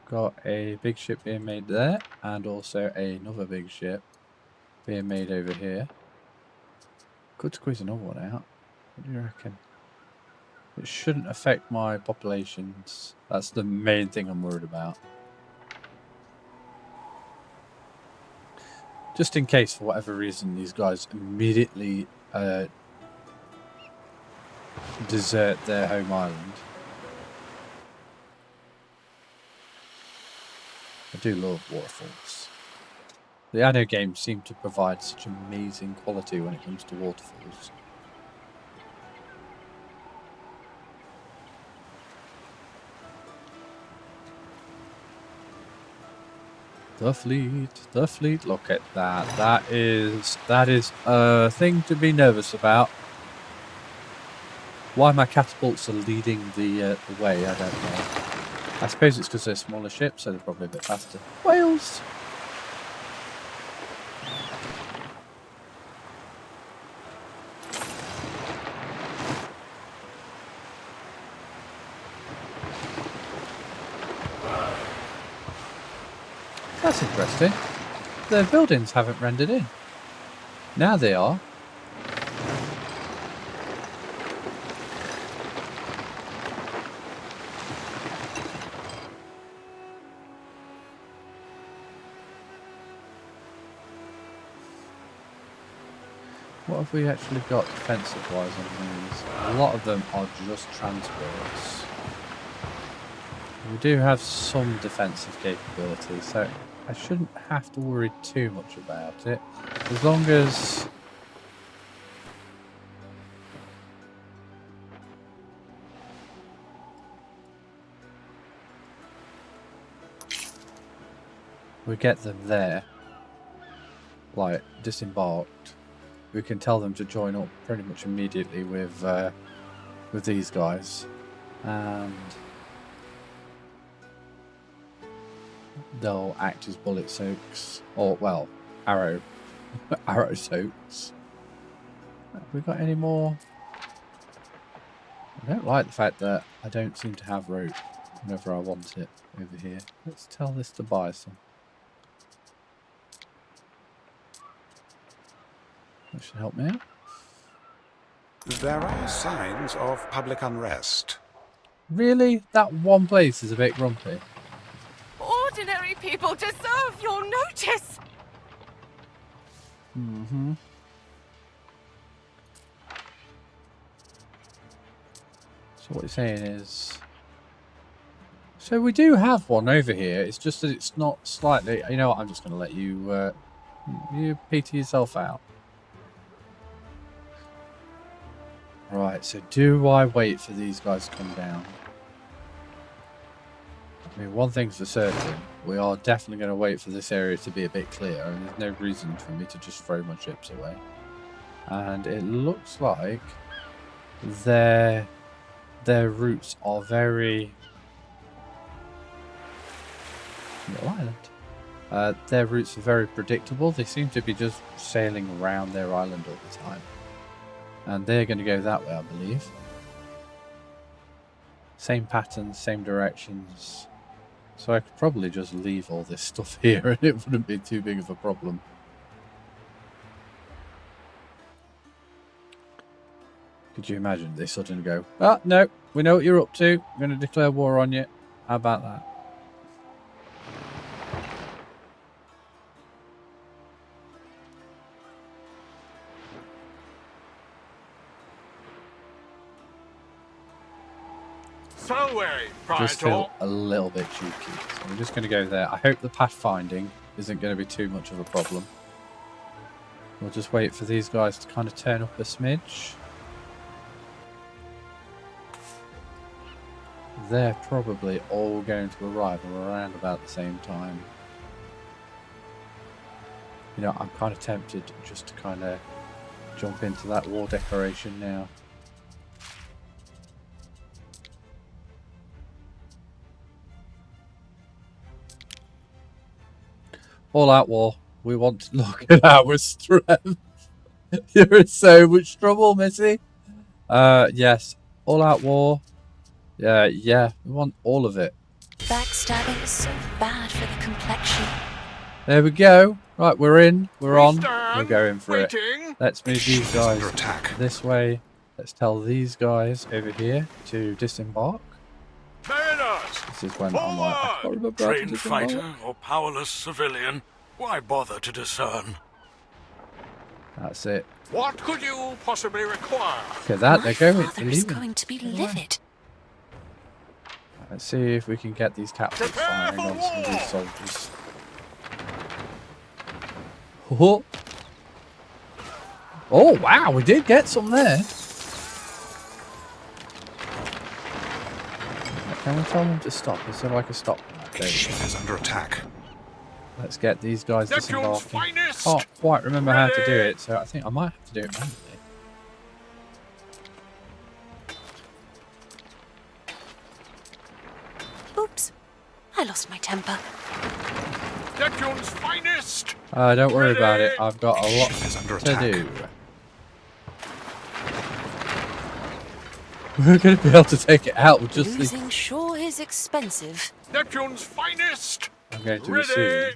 Got a big ship being made there, and also another big ship being made over here. Could squeeze another one out. What do you reckon? It shouldn't affect my populations. That's the main thing I'm worried about. Just in case, for whatever reason, these guys immediately desert their home island. I do love waterfalls. The Anno games seem to provide such amazing quality when it comes to waterfalls. The fleet, look at that. That is a thing to be nervous about. Why my catapults are leading the way, I don't know. I suppose it's because they're smaller ships, so they're probably a bit faster. Whales! That's interesting. The buildings haven't rendered in. Now they are. What have we actually got defensive wise on these? A lot of them are just transports. We do have some defensive capability, so I shouldn't have to worry too much about it. As long as we get them there, like disembarked, we can tell them to join up pretty much immediately with these guys, and they'll act as bullet soaks, or well, arrow soaks. Have we got any more? I don't like the fact that I don't seem to have rope whenever I want it over here. Let's tell this to buy some. That should help me out.
There are signs of public unrest.
Really? That one place is a bit grumpy.
Ordinary people deserve your notice.
Mm-hmm. So what you're saying is... So we do have one over here, it's just that it's not slightly... You know what, I'm just going to let you... you peter yourself out. Right, so do I wait for these guys to come down? I mean, one thing's for certain, we are definitely going to wait for this area to be a bit clear, and there's no reason for me to just throw my ships away. And it looks like their routes are very... Little island. Their routes are very predictable. They seem to be just sailing around their island all the time. And they're going to go that way, I believe. Same patterns, same directions. So I could probably just leave all this stuff here and it wouldn't be too big of a problem. Could you imagine they suddenly go, "Ah, no, we know what you're up to. We're going to declare war on you." How about that?
So wary,
Just
Praetor.
feel a little bit cheeky. So we're just going to go there. I hope the pathfinding isn't going to be too much of a problem. We'll just wait for these guys to kind of turn up a smidge. They're probably all going to arrive around about the same time. You know, I'm kind of tempted just to kind of jump into that war declaration now. All out war. We want to look at our strength. You're in so much trouble, Missy. Yes. All out war. Yeah. We want all of it.
Backstabbing is so bad for the complexion.
There we go. Right, we're in. We're on.
stand
We're going for it.
waiting.
Let's move these
Is under
guys
attack.
this way. Let's tell these guys over here to disembark.
Mariners,
This is when I'm like, I can't remember how to
Trained
disembark.
fighter or powerless civilian, why bother to discern?
That's it.
what could you possibly require?
Look at that.
My
They're going.
father
They're
is
leaving.
going to be livid.
Let's see if we can get these captains
Prepare
firing
for
on some of
war!
these soldiers. Oh. Oh, wow, we did get some there. Can we tell them to stop? Is there like a stop?
A ship is under attack.
Let's get these guys
Neptune's
disembarking.
finest.
Can't quite remember how to do
Ready.
it, so I think I might have to do it manually.
Oops. I lost my temper.
Neptune's finest.
Don't worry about it.
Ready.
I've got a lot
Ship is under
to
attack.
do. We're going to be able to take it out with just the...
Losing sure is expensive.
Neptune's finest!
I'm going to
Ready!
assume.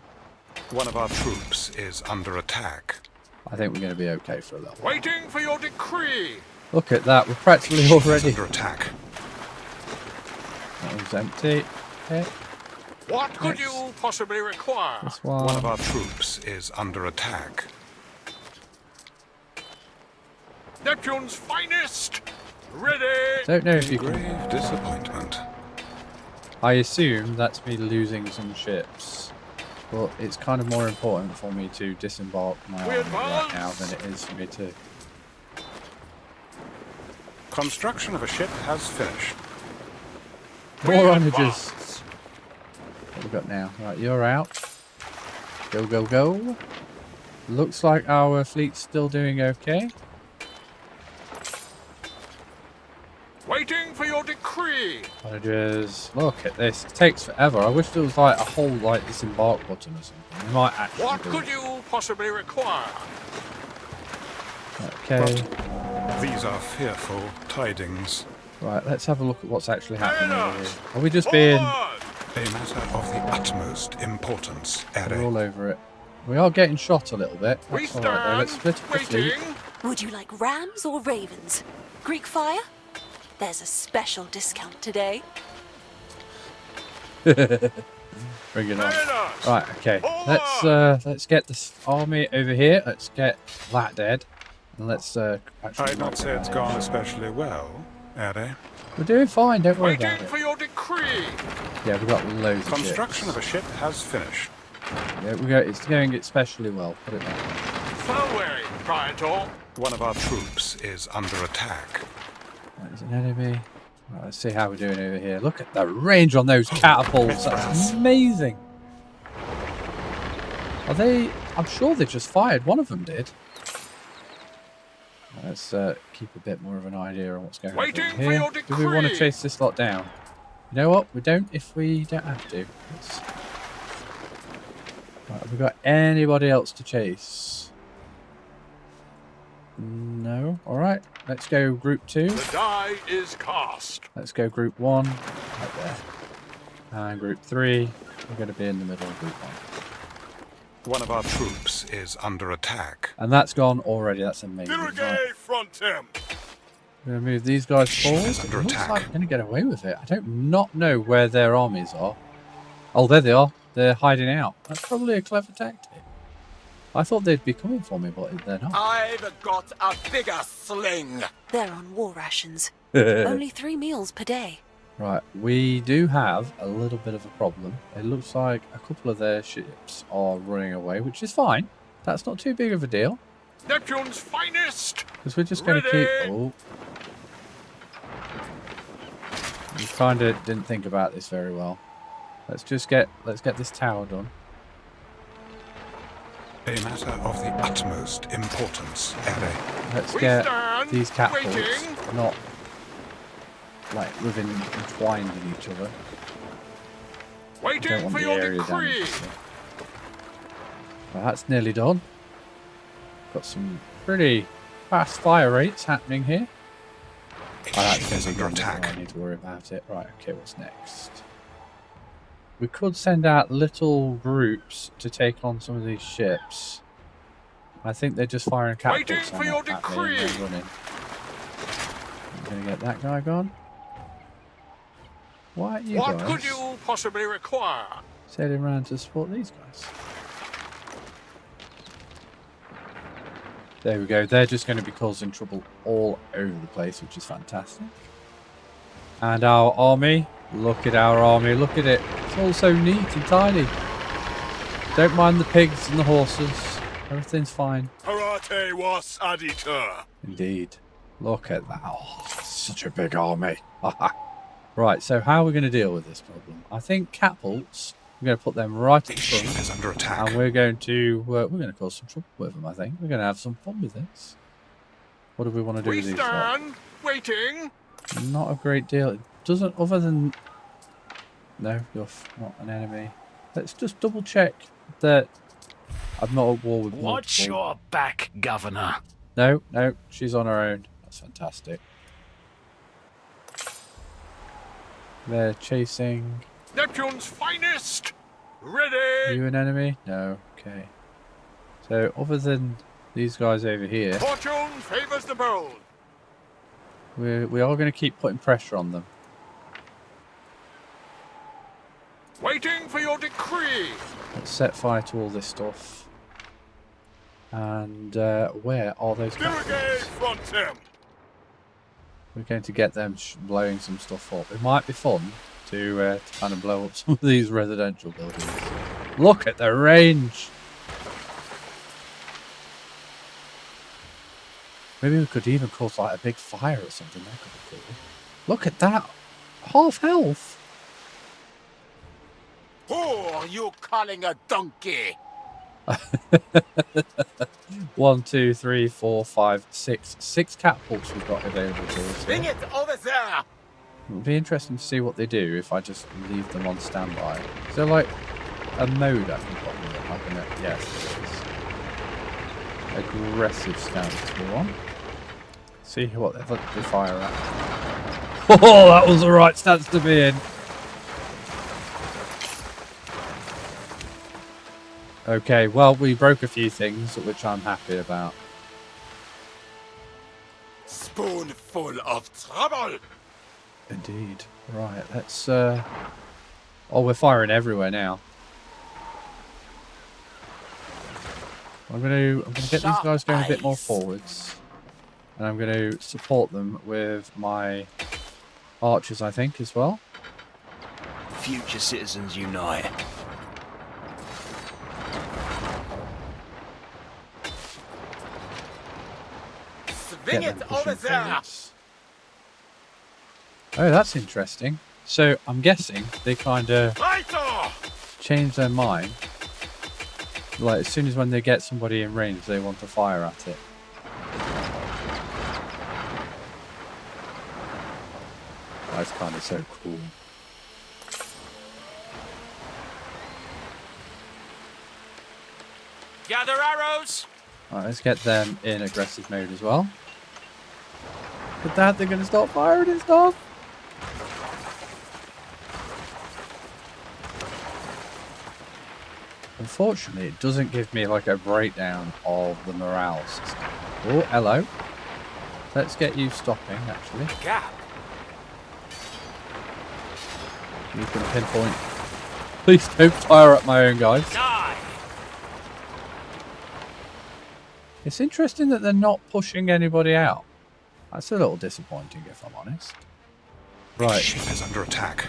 One of our troops is under attack.
I think we're going to be okay for a little while.
Waiting for your decree!
Look at that. We're practically
Is
already...
under attack.
That one's empty. Okay.
What could
Next.
you possibly require?
This one.
One of our troops is under attack.
Neptune's finest! Ready!
Don't know if you can...
Grave disappointment.
I assume that's me losing some ships. But it's kind of more important for me to disembark my
We
army right now
advance.
than it is for me to...
Construction of a ship has finished.
More
We
onages.
advance.
What we got now? Right, you're out. Go, go, go. Looks like our fleet's still doing okay.
Waiting for your decree!
Onages. Look at this. It takes forever. I wish there was like a whole like disembark button or something. We might actually
What
do
could
it.
you possibly require?
Okay.
These are fearful tidings.
Right, let's have a look at what's actually happening
Fair
over here.
enough.
Are we just being...
Forward!
A matter of the utmost importance,
We're
Ere.
all over it. We are getting shot a little bit.
We
That's alright though.
stand,
Let's split up the fleet.
waiting.
Would you like rams or ravens? Greek fire? There's a special discount today.
Bring it on.
Fair enough.
Right, okay. Let's get this army over here. Let's get that dead. And let's actually...
I'd not say it's gone especially well, Ere.
We're doing fine, don't worry about
Waiting
it.
for your decree!
Yeah, we've got loads of
Construction of
ships.
a ship has finished.
Yeah, it's going especially well. Put it that way.
Forward, Praetor!
One of our troops is under attack.
There's an enemy. Right, let's see how we're doing over here. Look at the range on those catapults. That's amazing. Are they... I'm sure they just fired. One of them did. Let's keep a bit more of an idea on what's going on
Waiting
over
for
here.
your
Do we want to
decree.
chase this lot down? You know what? We don't if we don't have to. Right, have we got anybody else to chase? No. Alright. Let's go group 2.
The die is cast.
Let's go group 1. Right there. And group 3. We're going to be in the middle of group 1.
One of our troops is under attack.
And that's gone already. That's amazing. Right.
Dirigé frontem.
We're going to move these guys forward.
is
It
under
looks
attack.
like we're going to get away with it. I don't not know where their armies are. Oh, there they are. They're hiding out. That's probably a clever tactic. I thought they'd be coming for me, but they're not.
I've got a bigger sling.
They're on war rations. Only 3 meals per day.
Right, we do have a little bit of a problem. It looks like a couple of their ships are running away, which is fine. That's not too big of a deal.
Neptune's finest.
Because we're just going to keep...
Ready.
Oh. We kind of didn't think about this very well. Let's get this tower done.
A matter of the utmost importance, Ere.
Let's
We
get
stand
these catapults
waiting.
not like within entwined in each other. Don't
Waiting
want
for
the
your
area
decree.
damage. So. Well, that's nearly done. Got some pretty fast fire rates happening here.
A
Oh, that's
ship
going
is
to be
under
good. I
attack.
need to worry about it. Right, okay, what's next? We could send out little groups to take on some of these ships. I think they're just firing catapults
Waiting for
on
your
at me and
decree.
then running. I'm going to get that guy gone. Why are you
What
guys
could you possibly require?
sailing around to support these guys? There we go. They're just going to be causing trouble all over the place, which is fantastic. And our army. Look at our army. Look at it. It's all so neat and tiny. Don't mind the pigs and the horses. Everything's fine.
Parate was aditur.
Indeed. Look at that. Oh, such a big army. Right, so how are we going to deal with this problem? I think catapults, we're going to put them right at
A
the
ship
front.
is under attack.
And we're going to cause some trouble with them, I think. We're going to have some fun with this. What do we want to do
We
with these lot?
stand waiting.
Not a great deal. It doesn't, other than... No, you're not an enemy. Let's just double check that I'm not at war with
Watch
multiple.
your back, Governor.
No, she's on her own. That's fantastic. They're chasing.
Neptune's finest! Ready!
You an enemy? No. Okay. So other than these guys over here,
Fortune favors the bold.
we are going to keep putting pressure on them.
Waiting for your decree.
Let's set fire to all this stuff. And where are those
Dirigate
catapults?
front him.
We're going to get them blowing some stuff up. It might be fun to kind of blow up some of these residential buildings. Look at the range! Maybe we could even cause like a big fire or something. That could be cool. Look at that! Half health!
Who are you calling a donkey?
1, 2, 3, 4, 5, 6. 6 catapults we've got available to us.
Bring it over there.
It'll be interesting to see what they do if I just leave them on standby. Is there like a mode I can put in there? Like yes, there is. Aggressive stance we want. See what they fire at. Oh, that was the right stance to be in. Okay, well, we broke a few things, which I'm happy about.
Spoonful of trouble.
Indeed. Right, let's... Oh, we're firing everywhere now. I'm gonna get these guys going a bit more forwards. And I'm gonna support them with my archers, I think, as well.
Future citizens unite.
Bring
Get
it
them
over
pushing
there.
forwards. Oh, that's interesting. So I'm guessing they kind of
Fighter!
change their mind. Like as soon as when they get somebody in range, they want to fire at it. That's kind of so cool.
Gather arrows!
Alright, let's get them in aggressive mode as well. But Dad, they're going to start firing and stuff. Unfortunately, it doesn't give me like a breakdown of the morale system. Oh, hello. Let's get you stopping, actually.
Gap!
You can pinpoint. Please don't fire at my own guys.
Die!
It's interesting that they're not pushing anybody out. That's a little disappointing, if I'm honest. Right.
Ship is under attack.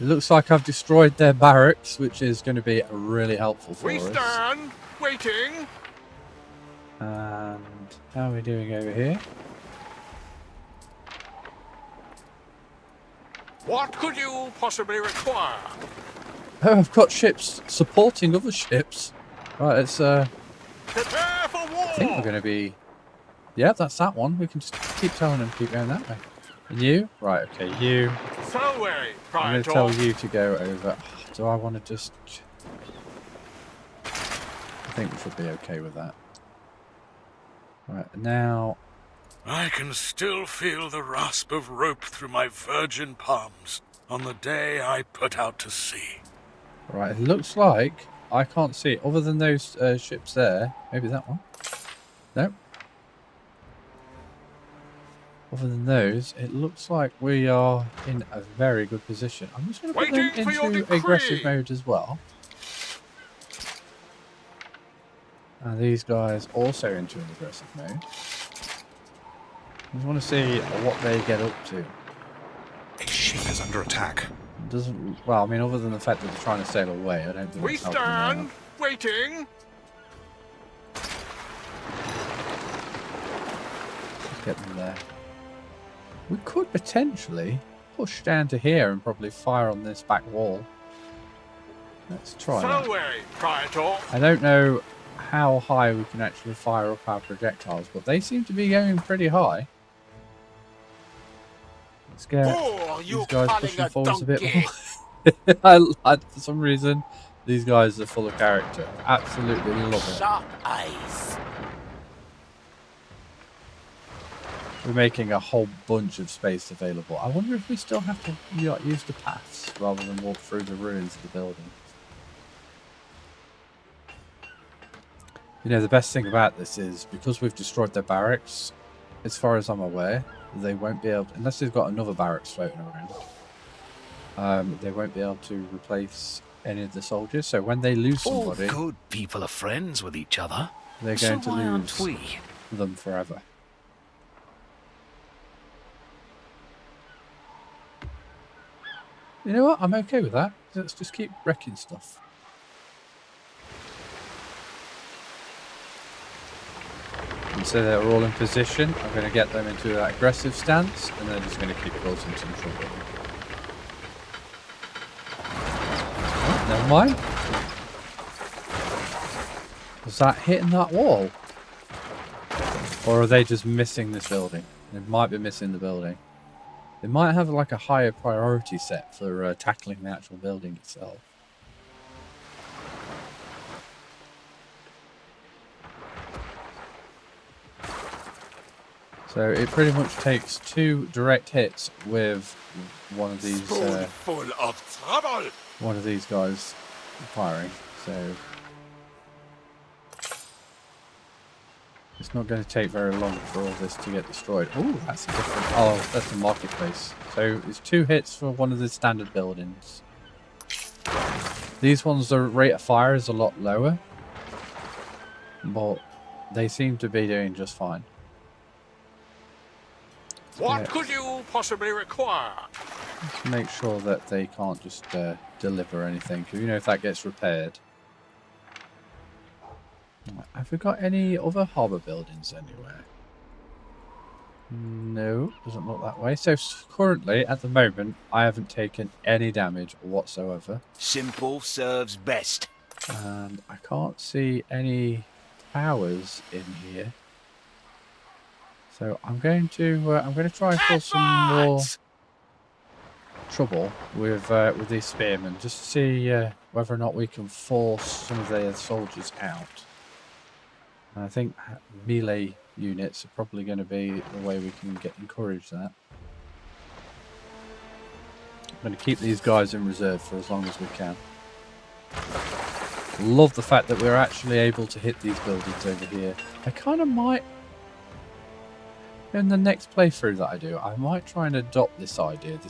It looks like I've destroyed their barracks, which is going to be really helpful for
We
us.
stand, waiting.
And how are we doing over here?
What could you possibly require?
Oh, I've got ships supporting other ships. Right, let's
Prepare for war!
I think we're going to be... Yeah, that's that one. We can just keep telling them to keep going that way. And you? Right, okay, you.
Away,
I'm going to tell you to go over. Do I want to just... I think we should be okay with that. Right, now...
I can still feel the rasp of rope through my virgin palms on the day I put out to sea.
Right, it looks like I can't see it. Other than those ships there. Maybe that one. No. Other than those, it looks like we are in a very good position. I'm just going to put them
Waiting for your
into
decree.
aggressive mode as well. And these guys also into an aggressive mode. I just want to see what they get up to.
A ship is under attack.
It doesn't... Well, I mean, other than the fact that they're trying to sail away, I don't think
We
it's helping them out.
stand, waiting.
Let's get them there. We could potentially push down to here and probably fire on this back wall. Let's try that.
Away, Praetor.
I don't know how high we can actually fire up our projectiles, but they seem to be going pretty high. Let's get these guys pushing forwards a bit more. For some reason, these guys are full of character. Absolutely love it.
Sharp eyes.
we're making a whole bunch of space available. I wonder if we still have to use the paths rather than walk through the ruins of the building. You know, the best thing about this is because we've destroyed their barracks, as far as I'm aware, they won't be able to, unless they've got another barracks floating around, they won't be able to replace any of the soldiers. So when they lose somebody,
All good people are friends with each other.
they're going to
why
lose
aren't we?
them forever. You know what? I'm okay with that. Let's just keep wrecking stuff. And so they're all in position. I'm going to get them into that aggressive stance, and they're just going to keep causing some trouble. Oh, never mind. Was that hitting that wall? Or are they just missing this building? They might be missing the building. They might have like a higher priority set for tackling the actual building itself. So it pretty much takes 2 direct hits with one of these
Spoonful of trouble.
one of these guys firing. So it's not going to take very long for all this to get destroyed. Oh, that's a different. Oh, that's the marketplace. So it's 2 hits for one of the standard buildings. These ones, the rate of fire is a lot lower, but they seem to be doing just fine.
What could you possibly require?
Let's make sure that they can't just deliver anything, because you know if that gets repaired. Have we got any other harbour buildings anywhere? No, doesn't look that way. So currently, at the moment, I haven't taken any damage whatsoever.
Simple serves best.
And I can't see any towers in here. So I'm going to try and cause some more trouble with these spearmen, just to see whether or not we can force some of their soldiers out. And I think melee units are probably going to be the way we can encourage that. I'm going to keep these guys in reserve for as long as we can. Love the fact that we're actually able to hit these buildings over here. I kind of might, in the next playthrough that I do, I might try and adopt this idea.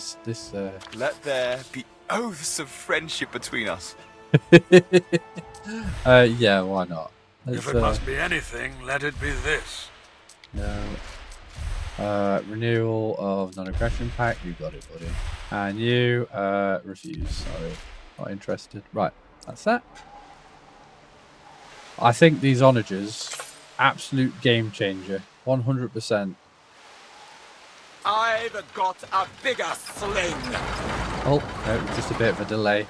Let there be oaths of friendship between us.
Yeah, why not?
If it must be anything, let it be this.
No. Renewal of non-aggression pact. You got it, buddy. And you refuse. Sorry, not interested. Right, that's that. I think these onagers, absolute game changer, 100%.
I've got a bigger sling.
Oh, no, just a bit of a delay.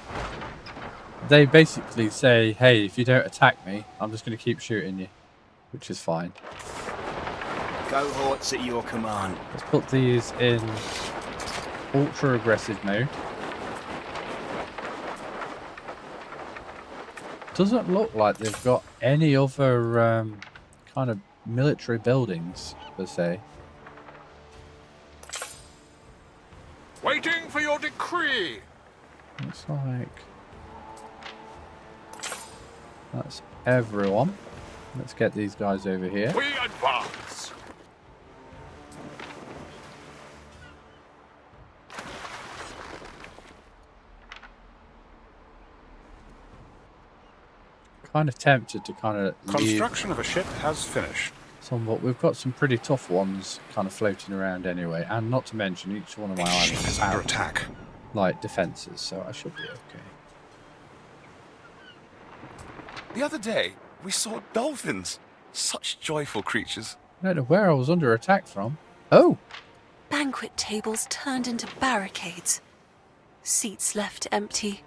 They basically say, hey, if you don't attack me, I'm just going to keep shooting you, which is fine.
Cohorts at your command.
Let's put these in ultra aggressive mode. Doesn't look like they've got any other kind of military buildings, per se.
Waiting for your decree.
Looks like that's everyone. Let's get these guys over here.
We advance.
Kind of tempted to kind of
Construction of a ship has finished.
some, but we've got some pretty tough ones kind of floating around anyway, and not to mention each one of my
Ship
islands
is under
have
attack.
like defenses, so I should be okay.
The other day, we saw dolphins. Such joyful creatures.
I don't know where I was under attack from. Oh,
Banquet tables turned into barricades. Seats left empty.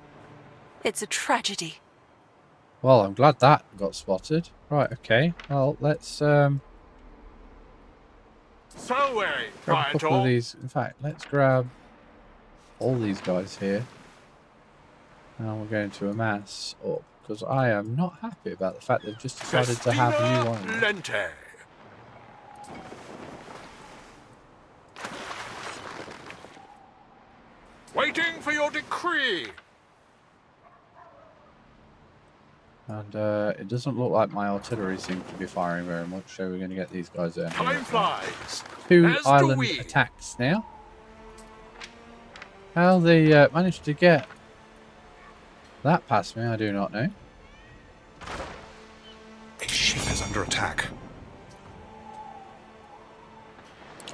It's a tragedy.
well, I'm glad that got spotted. Right, okay. Well, let's
So weary,
grab a
Praetor.
couple of these. In fact, let's grab all these guys here. And we're going to amass up, because I am not happy about the fact they've just decided to have a new
Festina
one.
Lente. Waiting for your decree.
And it doesn't look like my artillery seems to be firing very much, so we're going to get these guys in.
Time flies.
Two
As do
island
we.
attacks now. How they managed to get that past me, I do not know.
A ship is under attack.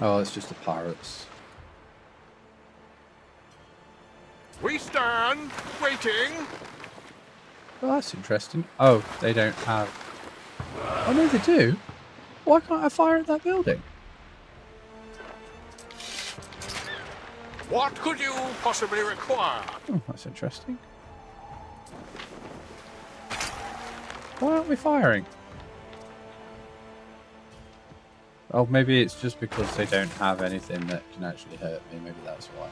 Oh, it's just the pirates.
We stand, waiting.
Oh, that's interesting. Oh, they don't have... Oh, no, they do. Why can't I fire at that building?
What could you possibly require?
Oh, that's interesting. Why aren't we firing? Oh, maybe it's just because they don't have anything that can actually hurt me. Maybe that's why.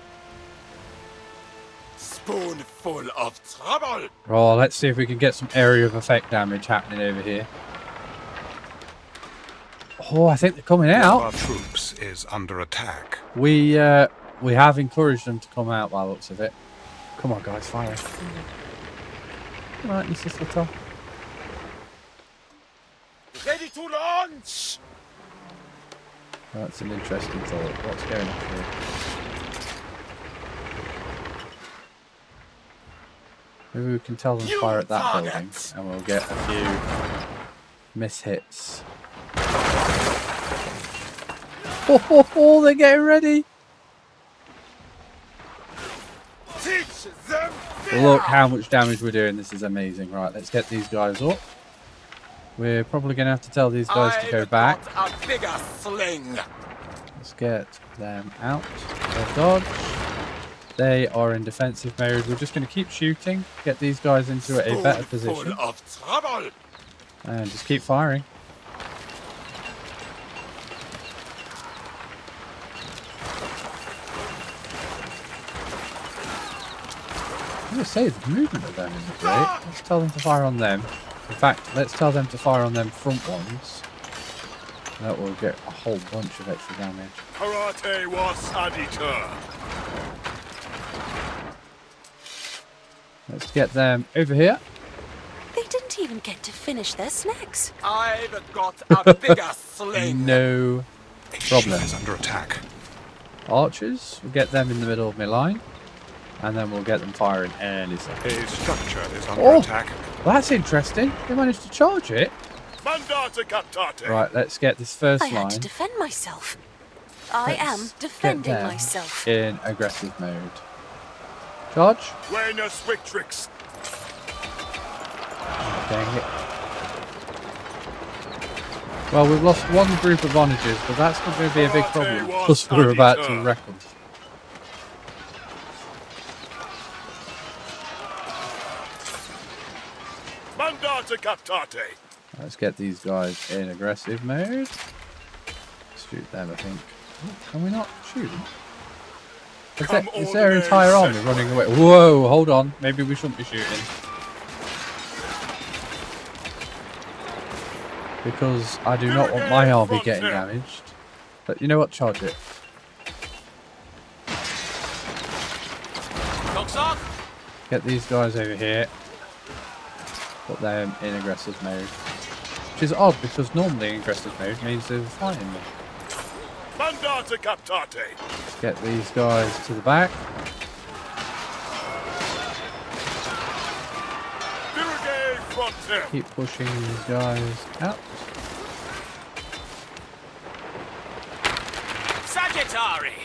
Spoonful of trouble.
Oh, let's see if we can get some area of effect damage happening over here. Oh, I think they're coming
One of
out.
our troops is under attack.
We have encouraged them to come out by the looks of it. Come on, guys, fire. Come on, Mrs. Little.
Ready to launch.
That's an interesting thought. What's going on here? Maybe we can tell them to fire at that building and we'll get a few miss hits. Oh, they're getting ready.
Teach them fear.
Look how much damage we're doing. This is amazing. Right, let's get these guys up. We're probably going to have to tell these guys to go back.
Got a bigger sling.
Let's get them out. They'll dodge. They are in defensive mode. We're just going to keep shooting. Get these guys into a better position.
Spoonful of trouble.
And just keep firing. I'm going to say the movement of them isn't great. Let's tell them to fire on them. In fact, let's tell them to fire on them front ones. That will get a whole bunch of extra damage.
Karate was Adita.
Let's get them over here.
They didn't even get to finish their snacks.
I've got a bigger sling.
No
A
problem.
ship is under attack.
Archers, we'll get them in the middle of my line. And then we'll get them firing any second.
A structure is under
Oh!
attack.
That's interesting. They managed to charge it.
Mandata captate.
Right, let's get this first
I had to
line
defend myself. I am
Let's
defending
get them
myself.
in aggressive mode. Charge.
Buenos Victrix.
Dang it. Well, we've lost one group of onagers, but that's not going to be a big problem because we're about to wreck them.
Mandata captate.
Let's get these guys in aggressive mode. Shoot them, I think. Can we not shoot them? Is their entire army running away? Whoa, hold on. Maybe we shouldn't be shooting. Because I do not want my army getting damaged. But you know what? Charge it. Get these guys over here. Put them in aggressive mode. Which is odd because normally aggressive mode means they're fighting me.
Mandata captate.
Let's get these guys to the back.
Dirige frontier.
Keep pushing these guys out.
Sagittari.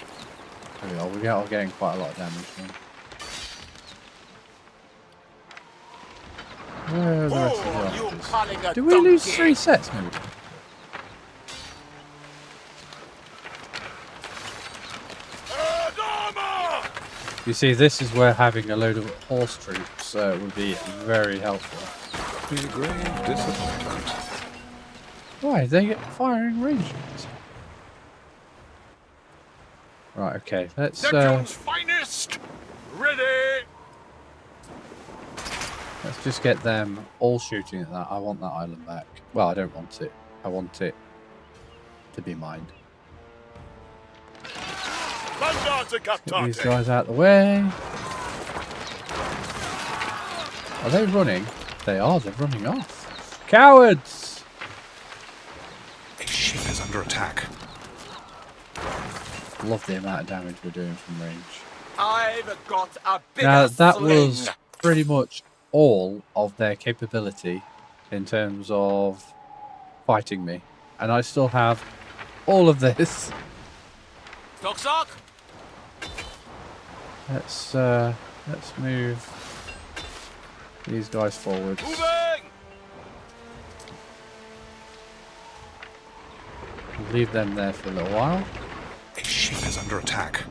There we are. We're getting quite a lot of damage now. Where are the rest of the archers? Do we lose 3 sets maybe? You see, this is where having a load of horse troops would be very helpful.
The grave disappointment.
Why? They get firing ranges. Right, okay. Let's
Neptune's finest. Ready.
let's just get them all shooting at that. I want that island back. Well, I don't want it. I want it to be mine. Get these guys out of the way. Are they running? They are. They're running off. Cowards!
A ship is under attack.
Love the amount of damage we're doing from range.
I've got a bigger
Now, that
sling.
was pretty much all of their capability in terms of fighting me. And I still have all of this.
Toxok?
Let's move these guys forwards.
Moving!
Leave them there for a little while.
A ship is under attack.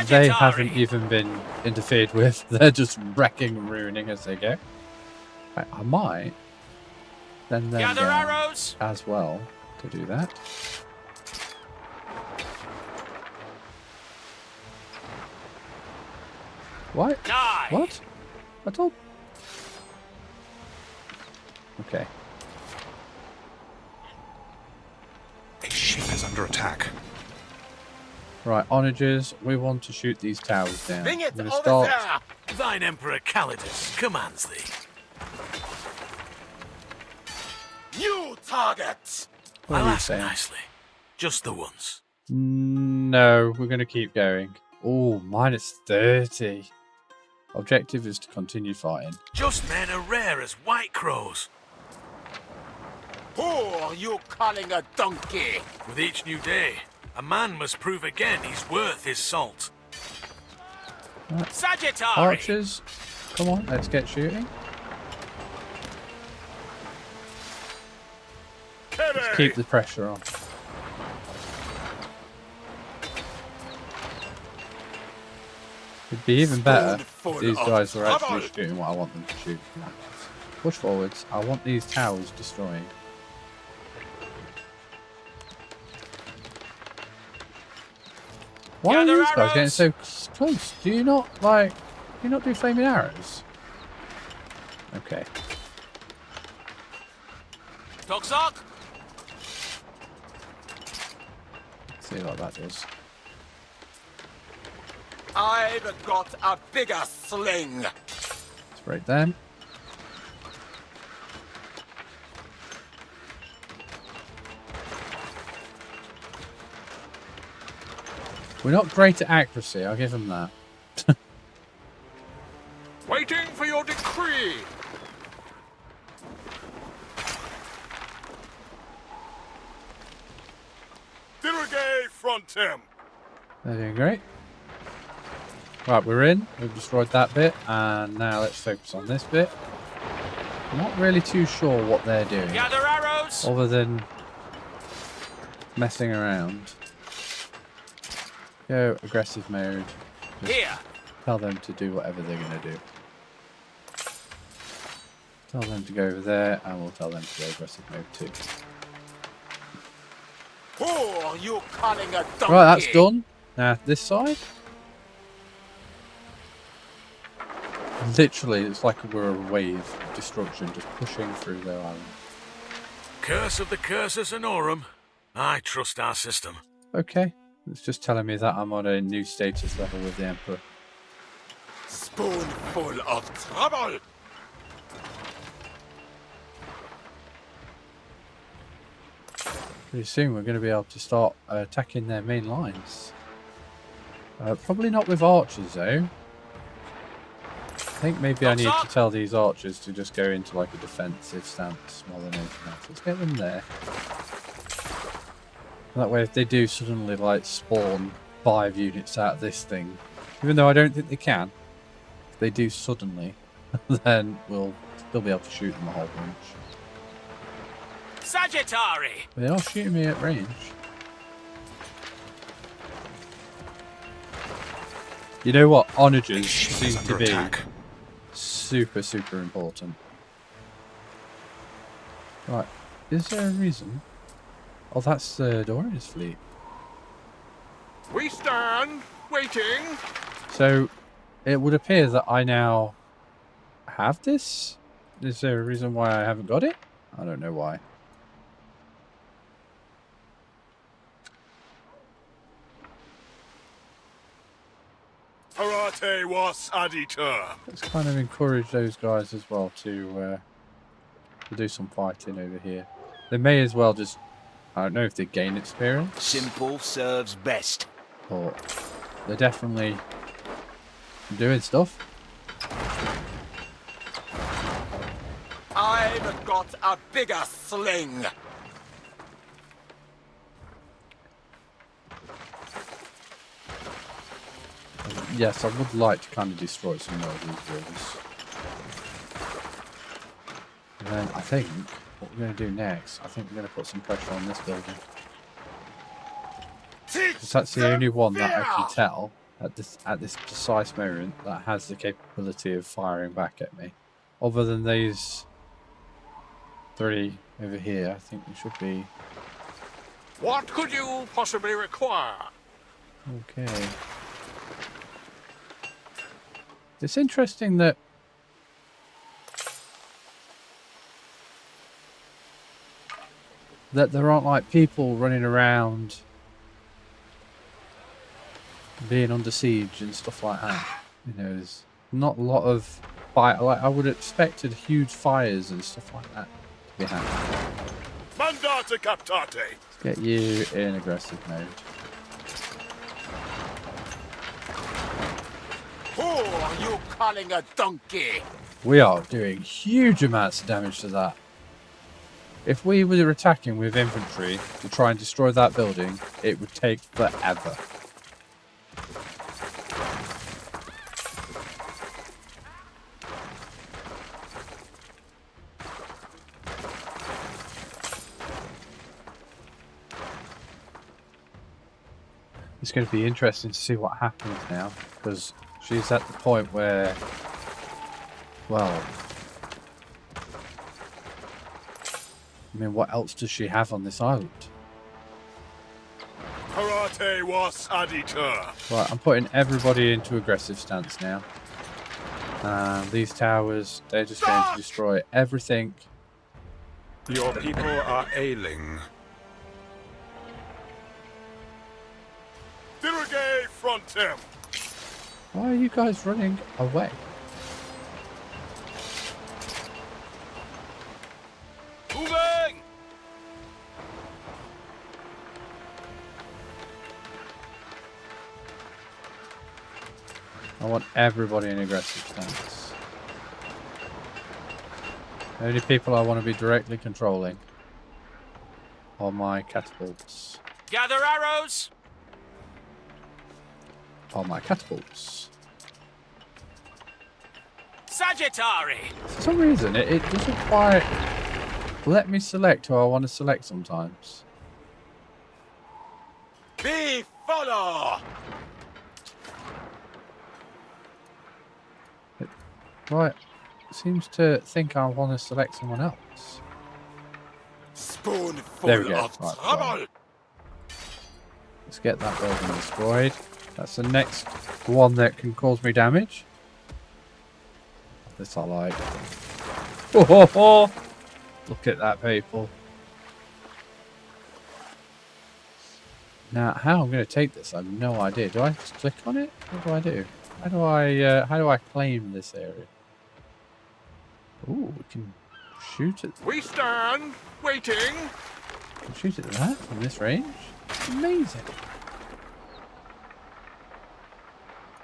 They haven't even been interfered with. They're just wrecking and ruining as they go. I might send them
Gather
down
arrows.
as well to do that. What?
Die.
What? I told... Okay.
A ship is under attack.
Right, onagers, we want to shoot these towers down.
Bring it
I'm
over
gonna start...
there.
Thine Emperor Calidus commands thee.
New targets.
What are
I'll
you
ask
saying?
nicely. Just the once.
No, we're going to keep going. Oh, -30. Objective is to continue fighting.
Just men are rare as white crows.
Who are you calling a donkey?
With each new day, a man must prove again he's worth his salt.
Sagittari.
Archers, come on, let's get shooting. Let's keep the pressure on. It'd be even better if these guys were actually shooting what I want them to shoot. Push forwards. I want these towers destroying. Why are
Gather
these guys getting
arrows.
so close? Do you not do flaming arrows? Okay.
Toxok.
See what that does.
I've got a bigger sling.
Let's break them. We're not great at accuracy, I'll give them that.
Waiting for your decree.
Dirigay frontem.
They're doing great. Right, we're in. We've destroyed that bit, and now let's focus on this bit. I'm not really too sure what they're doing,
Gather arrows.
other than messing around. Go aggressive mode. Just
Here.
tell them to do whatever they're going to do. Tell them to go over there, and we'll tell them to go aggressive mode too.
Who are you calling a donkey?
Right, that's done. Now, this side. Literally, it's like we're a wave of destruction just pushing through their island.
Curse of the Cursus Honorum. I trust our system.
Okay, it's just telling me that I'm on a new status level with the Emperor.
Spoonful of trouble.
Pretty soon we're going to be able to start attacking their main lines. Probably not with archers though. I think maybe I need to tell these archers to just go into like a defensive stance more than anything else. Let's get them there. That way if they do suddenly like spawn 5 units out of this thing, even though I don't think they can, if they do suddenly, then we'll still be able to shoot them a whole bunch.
Sagittari.
They are shooting me at range. You know what? Onagers seem to be super, super important. Right. Is there a reason? Oh, that's Dorian's fleet.
We stand, waiting.
So, it would appear that I now have this? Is there a reason why I haven't got it? I don't know why.
Karate was editor.
Let's kind of encourage those guys as well to do some fighting over here. They may as well just, I don't know if they gain experience.
Simple serves best.
But they're definitely doing stuff.
I've got a bigger sling.
Yes, I would like to kind of destroy some more of these buildings. And then I think what we're going to do next, I think we're going to put some pressure on this building. Because that's the only one that I can tell at this precise moment that has the capability of firing back at me. Other than these three over here, I think we should be...
What could you possibly require?
Okay. It's interesting that there aren't like people running around being under siege and stuff like that. You know, there's not a lot of fire. Like I would have expected huge fires and stuff like that to be happening.
Mandate captate.
Let's get you in aggressive mode.
Who are you calling a donkey?
We are doing huge amounts of damage to that. If we were attacking with infantry to try and destroy that building, it would take forever. It's going to be interesting to see what happens now, because she's at the point where, well, I mean, what else does she have on this island?
Karate was editor.
Right, I'm putting everybody into aggressive stance now. These towers, they're just going to destroy everything.
Your people are ailing.
Dirige frontem.
Why are you guys running away?
Moving.
I want everybody in aggressive stance. The only people I want to be directly controlling are my catapults.
Gather arrows!
Are my catapults.
Sagittari!
For some reason, it doesn't quite let me select who I want to select sometimes.
Be follow.
Right, seems to think I want to select someone else.
Spoonful
There we go.
of
Right,
trouble.
right. Let's get that building destroyed. That's the next one that can cause me damage. This I like. Oh, ho, ho. Look at that, people. Now, how I'm going to take this, I have no idea. Do I just click on it? What do I do? How do I claim this area? Ooh, we can shoot it.
We stand, waiting.
We can shoot at that from this range. Amazing.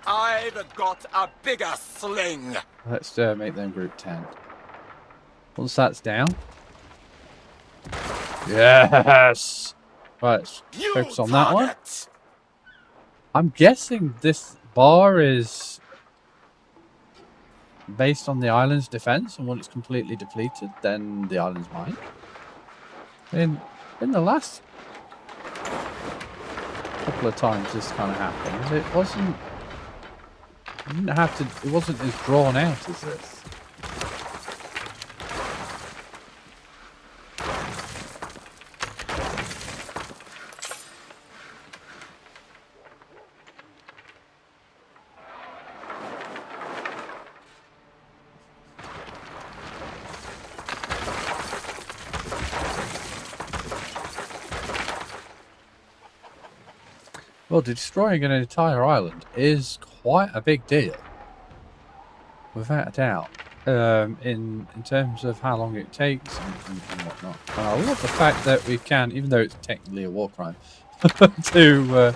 I've got a bigger sling.
Let's make them group 10. Once that's down. Yes! Right, let's focus on that one. I'm guessing this bar is based on the island's defense, and when it's completely depleted, then the island's mine. In the last couple of times this kind of happened, it wasn't as drawn out as this. Well, destroying an entire island is quite a big deal, without a doubt. In terms of how long it takes and whatnot. And I love the fact that we can, even though it's technically a war crime, to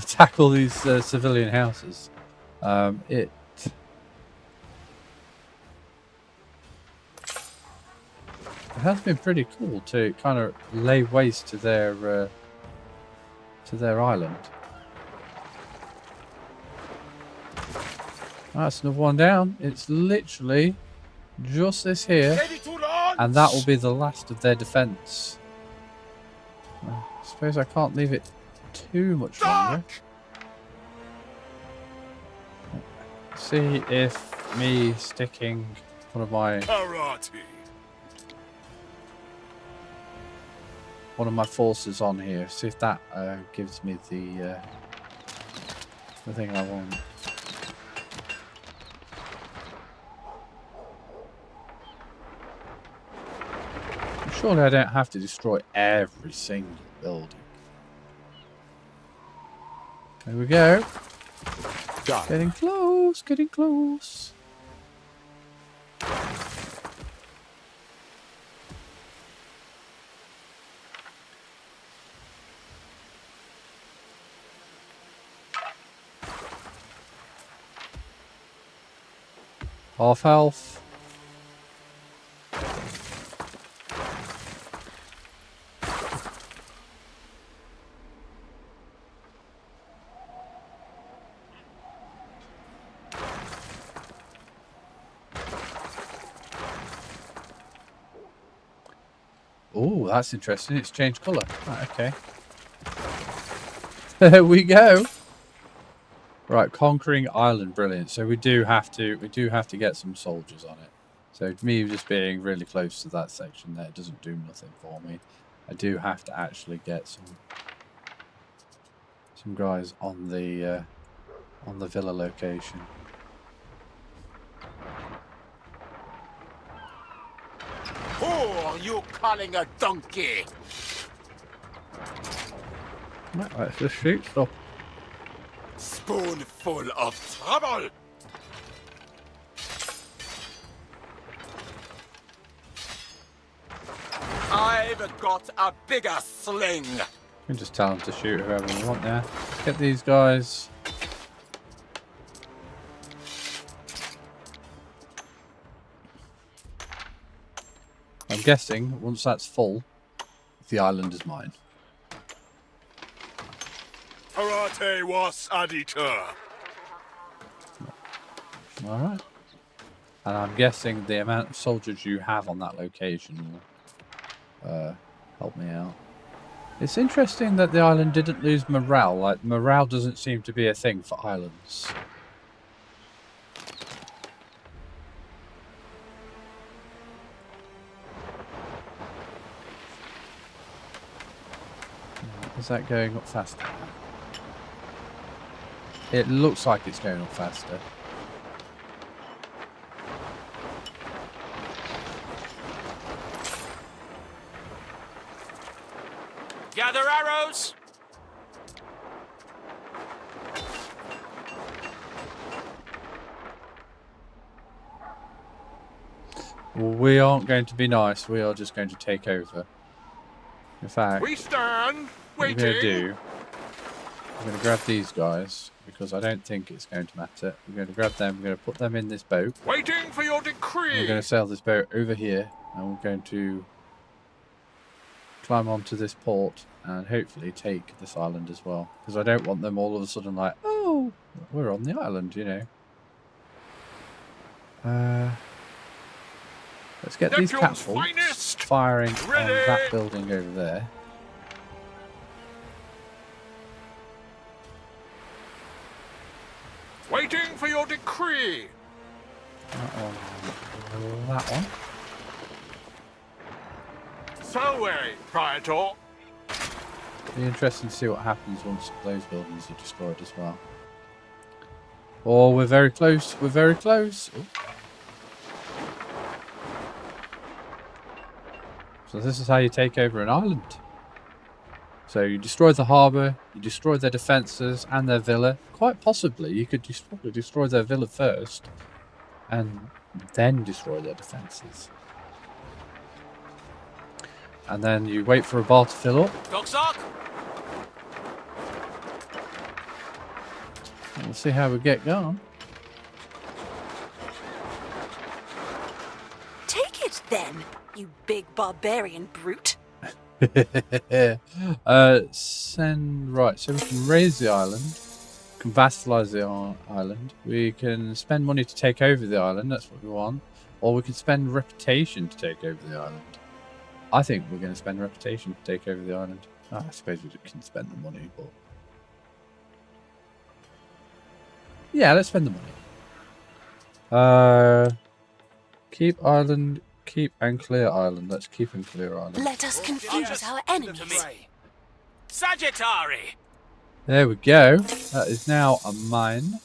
tackle these civilian houses. It has been pretty cool to kind of lay waste to their island. That's another one down. It's literally just this here, and that will be the last of their defense. I suppose I can't leave it too much longer. See if me sticking one of my forces on here. See if that gives me the thing I want. Surely I don't have to destroy every single building. There we go. Getting close, getting close. Half health. Oh, that's interesting. It's changed colour. Right, okay. There we go. Right, conquering island, brilliant. So we do have to get some soldiers on it. So me just being really close to that section there doesn't do nothing for me. I do have to actually get some guys on the villa location.
Who are you calling a donkey?
Right, let's just shoot stuff.
Spoonful of trouble. I've got a bigger sling.
You can just tell them to shoot whoever we want there. Let's get these guys. I'm guessing once that's full, the island is mine.
Karate was editor.
Alright. And I'm guessing the amount of soldiers you have on that location will help me out. It's interesting that the island didn't lose morale. Like, morale doesn't seem to be a thing for islands. Is that going up faster? It looks like it's going up faster.
Gather arrows!
We aren't going to be nice. We are just going to take over. In fact,
We stand
what
waiting.
we're going to do, I'm going to grab these guys because I don't think it's going to matter. We're going to grab them, we're going to put them in this boat.
Waiting for your decree.
We're going to sail this boat over here and we're going to climb onto this port and hopefully take this island as well. Because I don't want them all of a sudden like, oh, we're on the island, you know. Let's get these
Neptune's
catapults
finest.
firing on
Ready.
that building over there.
Waiting for your decree.
That one. That one.
So way, Praetor.
Be interesting to see what happens once those buildings are destroyed as well. Oh, we're very close. We're very close. Ooh. So this is how you take over an island. So you destroy the harbour, you destroy their defences and their villa. Quite possibly, you could probably destroy their villa first and then destroy their defences. And then you wait for a bar to fill up. And we'll see how we get going.
Take it then, you big barbarian brute.
Send right, so we can raise the island, can vassalize the island, we can spend money to take over the island, that's what we want, or we can spend reputation to take over the island. I think we're going to spend reputation to take over the island. Oh, I suppose we can spend the money, but yeah, let's spend the money. Keep island. Keep and clear island. Let's keep and clear island.
Let us confuse our enemies.
Sagittari!
There we go. That is now a mine.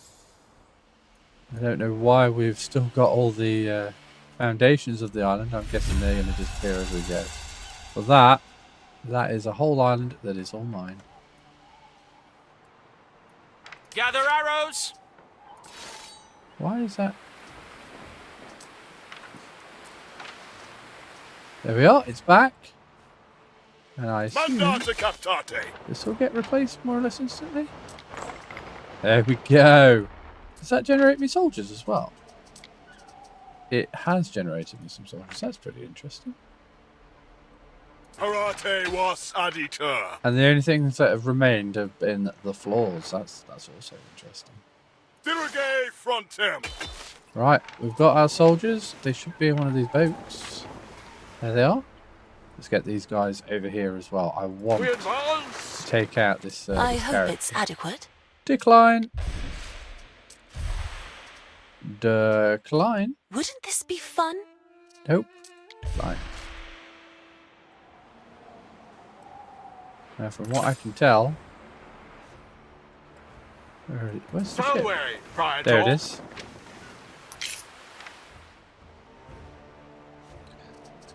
I don't know why we've still got all the foundations of the island. I'm guessing they're going to disappear as we go. But that is a whole island that is all mine.
Gather arrows!
Why is that? There we are, it's back. And I assume this will get replaced more or less instantly. There we go. Does that generate me soldiers as well? It has generated me some soldiers. That's pretty interesting.
Parate was aditor.
And the only things that have remained have been the floors. That's also interesting.
Dirige frontem.
Right, we've got our soldiers. They should be in one of these boats. There they are. Let's get these guys over here as well. I want to take out this.
I
this
hope
character.
it's adequate.
Decline. Decline.
Wouldn't this be fun?
Nope. Decline. Now, from what I can tell, where's the ship? There it is.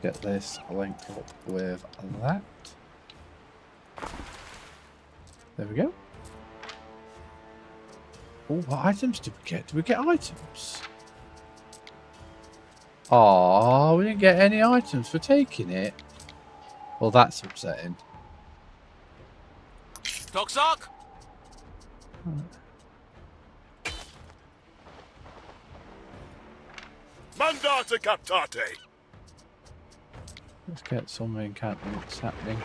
Get this linked up with that. There we go. Oh, what items did we get? Did we get items? Oh, we didn't get any items for taking it. Well, that's upsetting.
Toxok!
Mandata captate.
Let's get some encampments happening.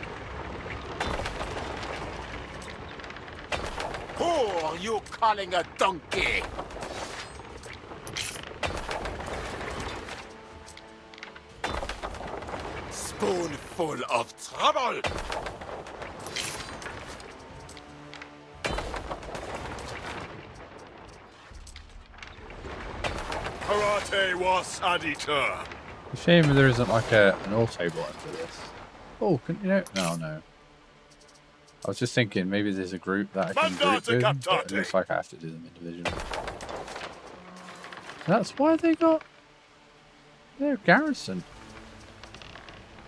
Who are you calling a donkey? Spoonful of trouble.
Parate was aditor.
It's a shame there isn't like an auto button for this. Oh, couldn't you know? No. I was just thinking maybe there's a group that I can group with, but it looks like I have to do them individually. That's why they got their garrison.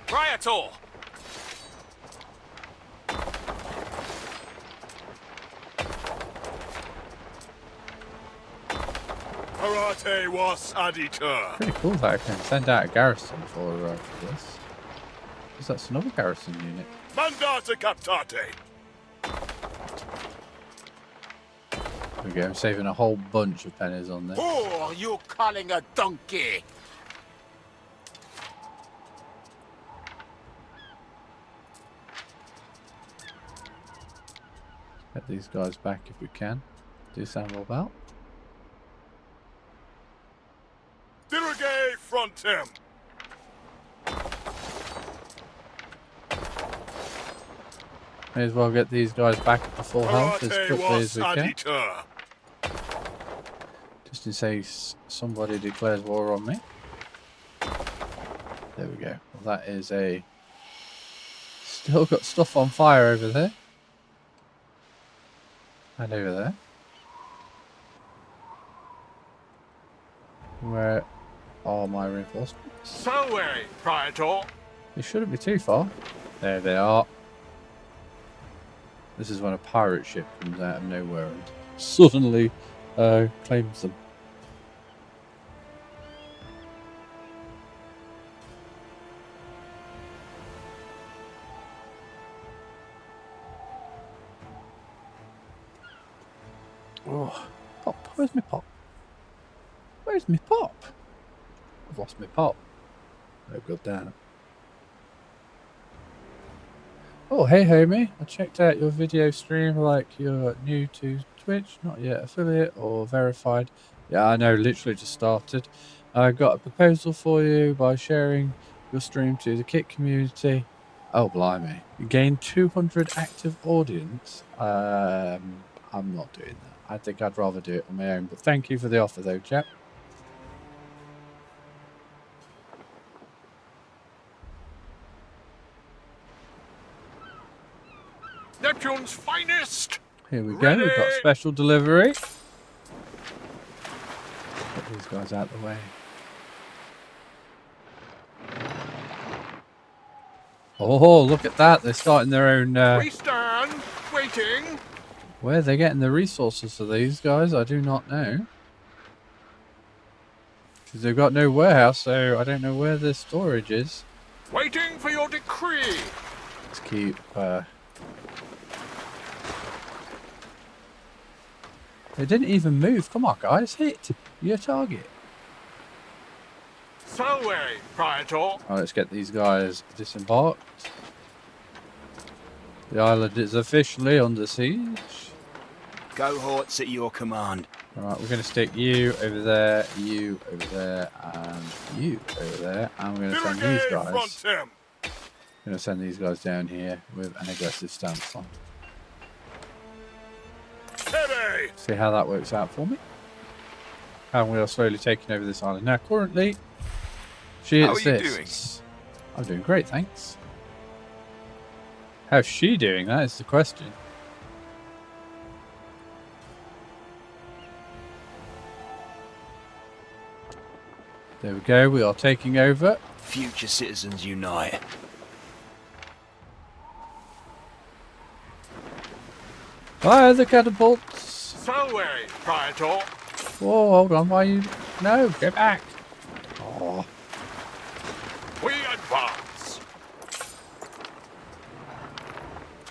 Priator!
Parate was aditor.
Pretty cool that I can send out a garrison for this. Because that's another garrison unit.
Mandata captate.
There we go, I'm saving a whole bunch of pennies on this.
Who are you calling a donkey?
Get these guys back if we can. Do Samuel about.
Dirige frontem.
May as well get these guys back at the full health as quickly as we can. Just in case somebody declares war on me. There we go. Well, that is a... Still got stuff on fire over there. And over there. Where are my reinforcements?
So wary, Priator.
They shouldn't be too far. There they are. This is when a pirate ship comes out of nowhere and suddenly claims them. Oh, pop! Where's my pop? Where's my pop? I've lost my pop. Oh, god damn. Oh, hey homie, I checked out your video stream, like you're new to Twitch, not yet affiliate or verified. Yeah, I know, literally just started. I got a proposal for you by sharing your stream to the Kit community. Oh, blimey. You gain 200 active audience. I'm not doing that. I think I'd rather do it on my own, but thank you for the offer though, chap.
Neptune's finest!
Here we go, we've got special delivery. Get these guys out of the way. Oh, look at that. They're starting their own...
We stand, waiting.
Where are they getting the resources for these guys? I do not know. Because they've got no warehouse, so I don't know where the storage is.
Waiting for your decree.
Let's keep... They didn't even move. Come on, guys. Hit your target.
Salway, Praetor.
Alright, let's get these guys disembarked. The island is officially under siege.
Cohorts at your command.
Alright, we're going to stick you over there, you over there, and you over there. And we're going to send these guys. Going to send these guys down here with an aggressive stance on. See how that works out for me. And we are slowly taking over this island. Now, currently, she exists. I'm doing great, thanks. How's she doing? That is the question. There we go. We are taking over.
Future citizens unite.
Fire the catapults.
Salway, Praetor.
Whoa, hold on. Why are you... No, go back. Oh.
We advance.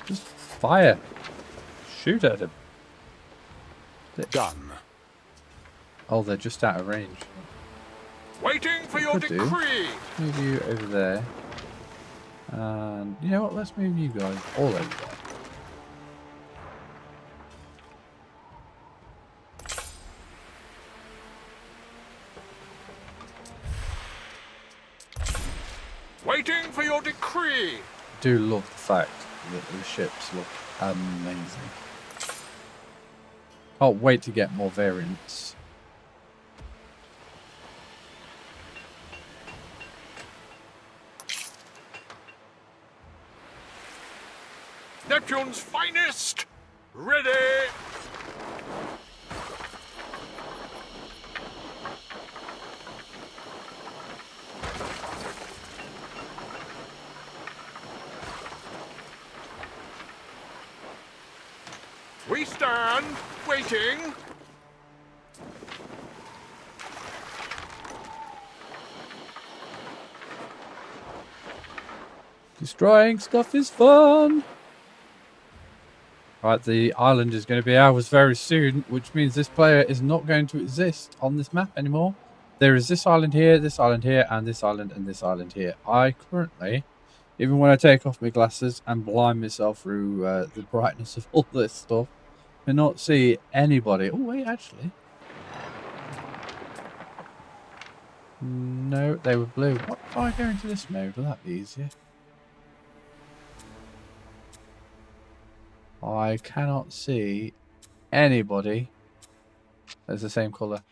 Just fire. Shoot at him.
Done.
Oh, they're just out of range.
Waiting for your decree.
Move you over there. And you know what? Let's move you guys all over there.
Waiting for your decree.
I do love the fact that the ships look amazing. Can't wait to get more variants.
Neptune's finest. Ready. We stand, waiting.
Destroying stuff is fun. Right, the island is going to be ours very soon, which means this player is not going to exist on this map anymore. There is this island here, and this island and this island here. I currently, even when I take off my glasses and blind myself through the brightness of all this stuff, cannot see anybody. Oh, wait, actually. No, they were blue. What if I go into this mode? Will that be easier? I cannot see anybody that's the same colour.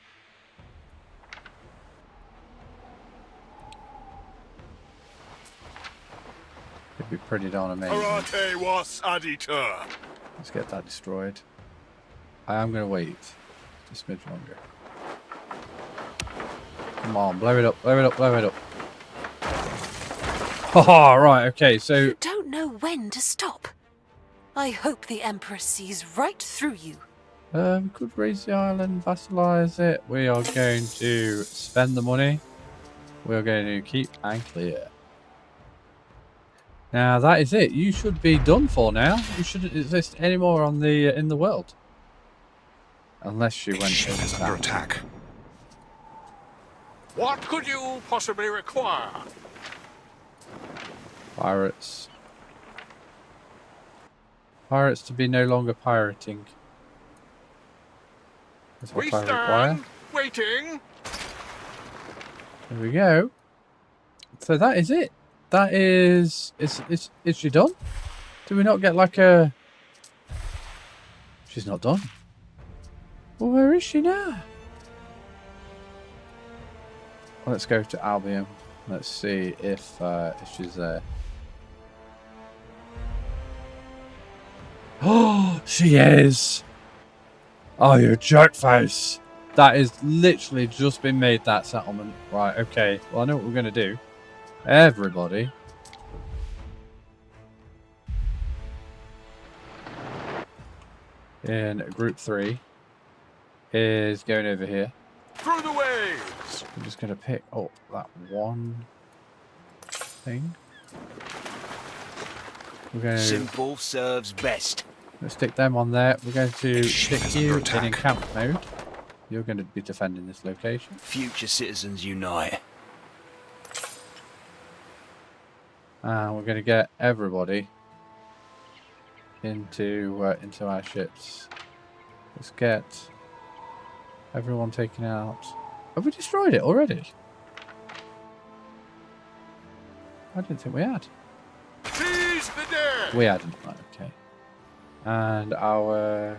It'd be pretty darn amazing.
Karate was aditor.
Let's get that destroyed. I am going to wait just a smidge longer. Come on, blow it up, blow it up, blow it up. Oh, right, okay, so...
You don't know when to stop. I hope the Emperor sees right through you.
We could raise the island, vassalize it. We are going to spend the money. We are going to keep and clear. Now that is it. You should be done for now. You shouldn't exist anymore on the in the world, unless you went
Ship is under attack.
What could you possibly require?
Pirates. Pirates to be no longer pirating. That's what
We
I require.
stand waiting.
There we go. So that is it. That is she done? Do we not get like a... She's not done. Well, where is she now? Well, let's go to Albion. Let's see if she's there. Oh, she is. Oh, you jerk face. That is literally just been made, that settlement. Right, okay. Well, I know what we're going to do. Everybody. In group 3 is going over here.
Through the waves.
I'm just going to pick up that one thing. We're going to
Simple serves best.
stick them on there. We're going to
Ship
stick
is
you
under
in
attack.
encamp mode. You're going to be defending this location.
Future citizens unite.
And we're going to get everybody into our ships. Let's get everyone taken out. Have we destroyed it already? I didn't think we had.
Seize the day.
We hadn't. Right, okay. And our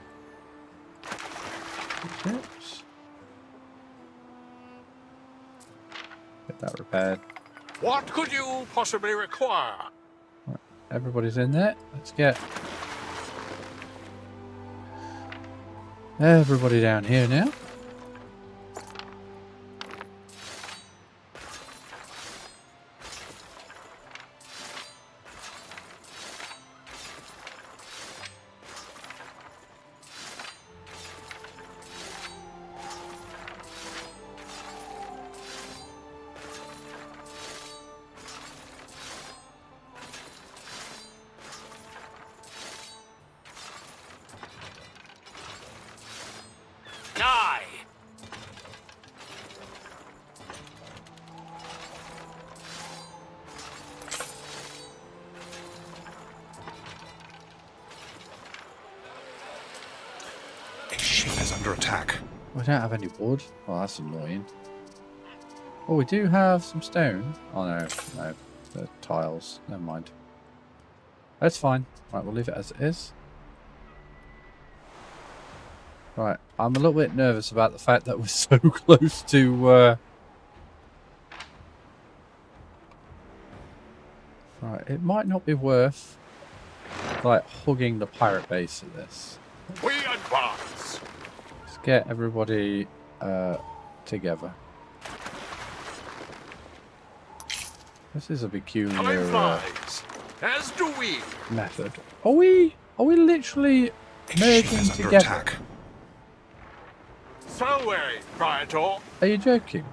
ships. Get that repaired.
What could you possibly require?
Everybody's in there. Let's get everybody down here now.
Die.
A ship is under attack.
We don't have any wood. Oh, that's annoying. Oh, we do have some stone. Oh no, no, the tiles. Never mind. That's fine. Right, we'll leave it as it is. Right, I'm a little bit nervous about the fact that we're so close to... Right, it might not be worth, like, hugging the pirate base of this.
We advance.
Let's get everybody together. This is a peculiar
Time flies. As do we.
method. Are we literally
A ship
merging
is under
together?
attack.
Salway, Praetor.
Are you joking me?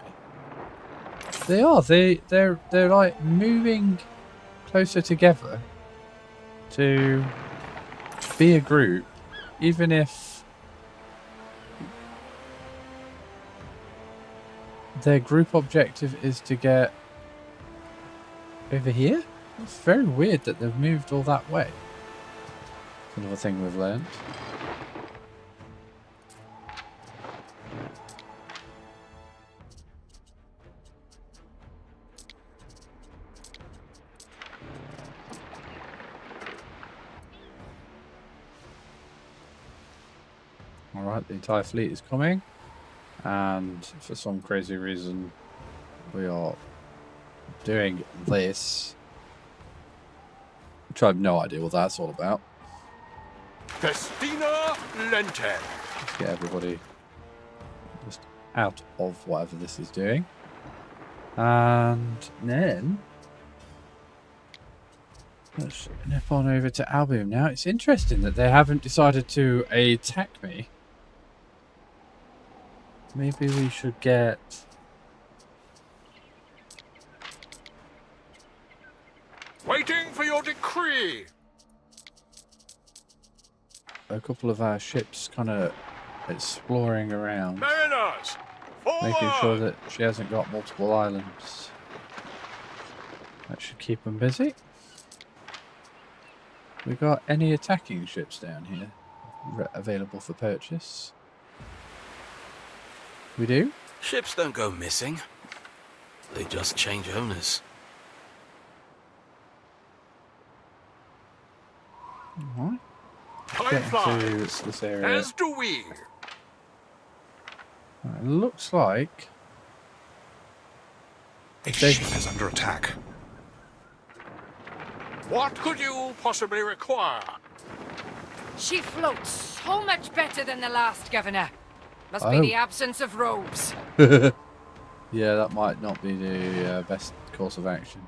They are. They're like moving closer together to be a group, even if their group objective is to get over here. It's very weird that they've moved all that way. It's another thing we've learned. Alright, the entire fleet is coming, and for some crazy reason we are doing this, which I have no idea what that's all about.
Festina Lente.
Let's get everybody just out of whatever this is doing, and then Let's nip on over to Albion now. It's interesting that they haven't decided to attack me. Maybe we should get...
Waiting for your decree.
a couple of our ships kind of exploring around.
Mariners, forward!
Making sure that she hasn't got multiple islands. That should keep them busy. We got any attacking ships down here available for purchase? We do?
Ships don't go missing. They just change owners.
Alright.
Time
Get into
flies,
this area.
as do we.
Right, it looks like
A ship is under attack.
What could you possibly require?
She floats so much better than the last governor. Must be
Oh.
the absence of robes.
yeah, that might not be the best course of action.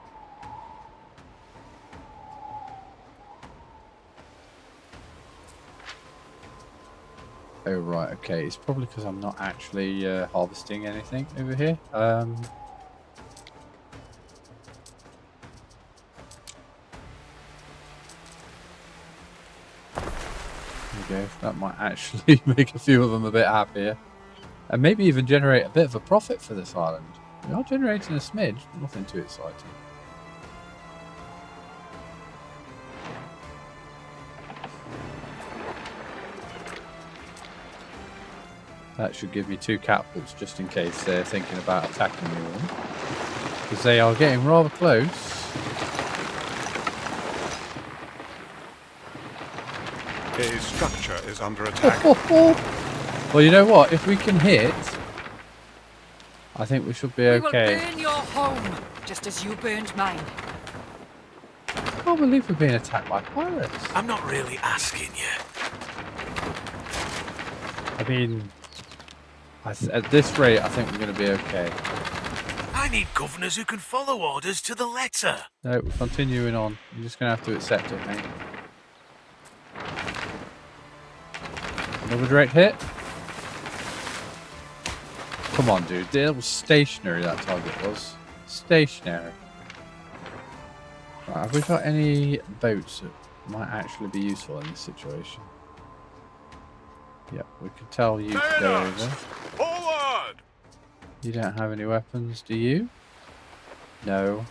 Oh right, okay. It's probably because I'm not actually harvesting anything over here. There we go. That might actually make a few of them a bit happier. And maybe even generate a bit of a profit for this island. We are generating a smidge, but nothing too exciting. That should give me 2 catapults just in case they're thinking about attacking me with them. Because they are getting rather close.
A structure is under attack.
Well, you know what? If we can hit, I think we should be
We will
okay.
burn your home, just as you burned mine.
I can't believe we're being attacked by pirates.
I'm not really asking you.
I mean, at this rate, I think we're going to be okay.
I need governors who can follow orders to the letter.
No, we're continuing on. You're just going to have to accept it, mate. Another direct hit. Come on, dude. That was stationary, that target was. Stationary. Right, have we got any boats that might actually be useful in this situation? Yep, we can tell you to go over.
Forward!
You don't have any weapons, do you? No.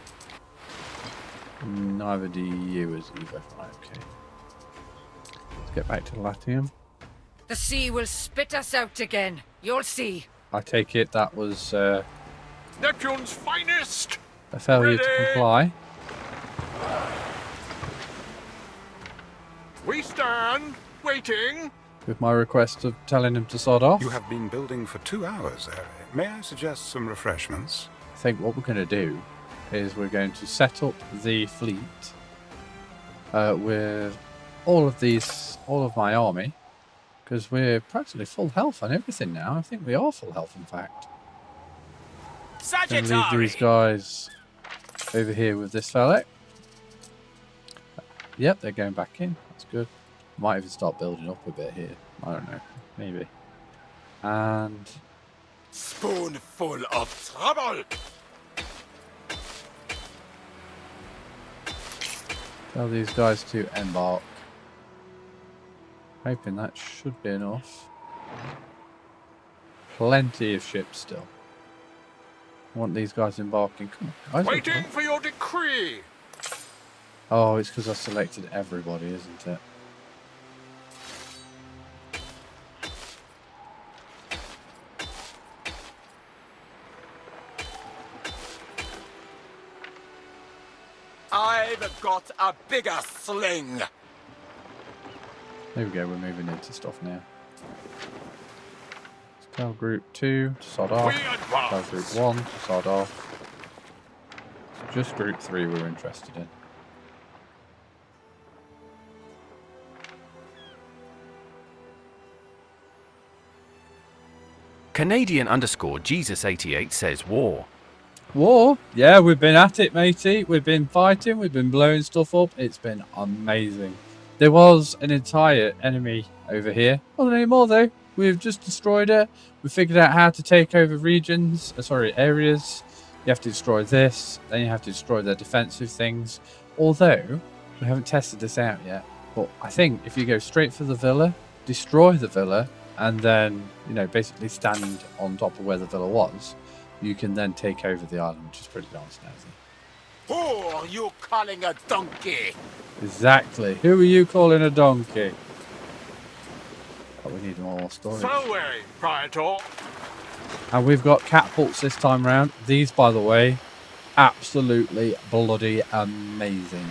Neither do you as either. Right, okay. Let's get back to Latium.
The sea will spit us out again. You'll see.
I take it that was
Neptune's finest!
a failure to
Ready?
comply.
We stand, waiting.
With my request of telling him to sod off.
You have been building for 2 hours, Harry. May I suggest some refreshments?
I think what we're going to do is we're going to set up the fleet with all of my army, because we're practically full health on everything now. I think we are full health, in fact. And leave these guys over here with this fella. Yep, they're going back in. That's good. Might even start building up a bit here. I don't know. Maybe. And
Spoonful of trouble.
tell these guys to embark. Hoping that should be enough. Plenty of ships still. Want these guys embarking. Come on, guys.
Waiting for your decree.
Oh, it's because I selected everybody, isn't it?
I've got a bigger sling.
There we go, we're moving into stuff now. Let's tell group 2 to sod off.
We advance.
Tell group 1 to sod off. It's just group 3 we're interested in.
Canadian_Jesus88 says war.
War? Yeah, we've been at it, matey. We've been fighting. We've been blowing stuff up. It's been amazing. There was an entire enemy over here. Wasn't anymore though. We've just destroyed it. We figured out how to take over regions. Areas. You have to destroy this. Then you have to destroy their defensive things. Although we haven't tested this out yet. But I think if you go straight for the villa, destroy the villa, and then basically stand on top of where the villa was, you can then take over the island, which is pretty darn snazzy.
Who are you calling a donkey?
Exactly. Who are you calling a donkey? But we need more storage.
So weary, Praetor.
And we've got catapults this time round. These, by the way, absolutely bloody amazing.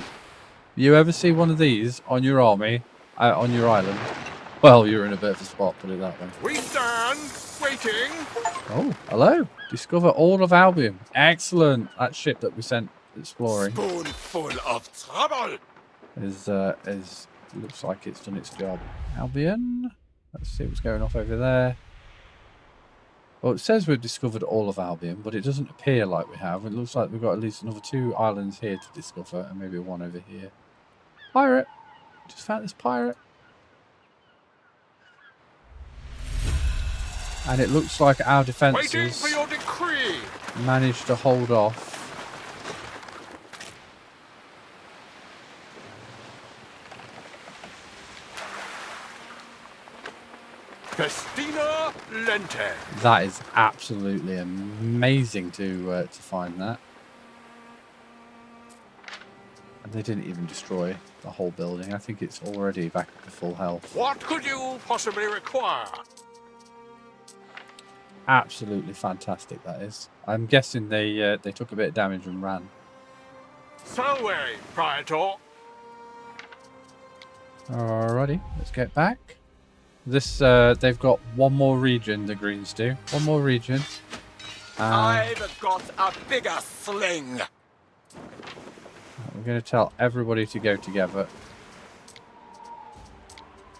You ever see one of these on your army, on your island? Well, you're in a bit of a spot, put it that way.
We stand waiting.
Oh, hello. Discover all of Albion. Excellent. That ship that we sent exploring
Spoonful of trouble.
is looks like it's done its job. Albion. Let's see what's going off over there. Well, it says we've discovered all of Albion, but it doesn't appear like we have. It looks like we've got at least another 2 islands here to discover, and maybe 1 over here. Pirate. Just found this pirate. And it looks like our defences
Waiting for your decree.
managed to hold off
Festina Lente.
that. Is absolutely amazing to find that. And they didn't even destroy the whole building. I think it's already back up to full health.
What could you possibly require?
Absolutely fantastic, that is. I'm guessing they took a bit of damage and ran.
So weary, Praetor.
Alrighty, let's get back. This they've got 1 more region, the Greens do. 1 more region.
I've got a bigger sling.
We're going to tell everybody to go together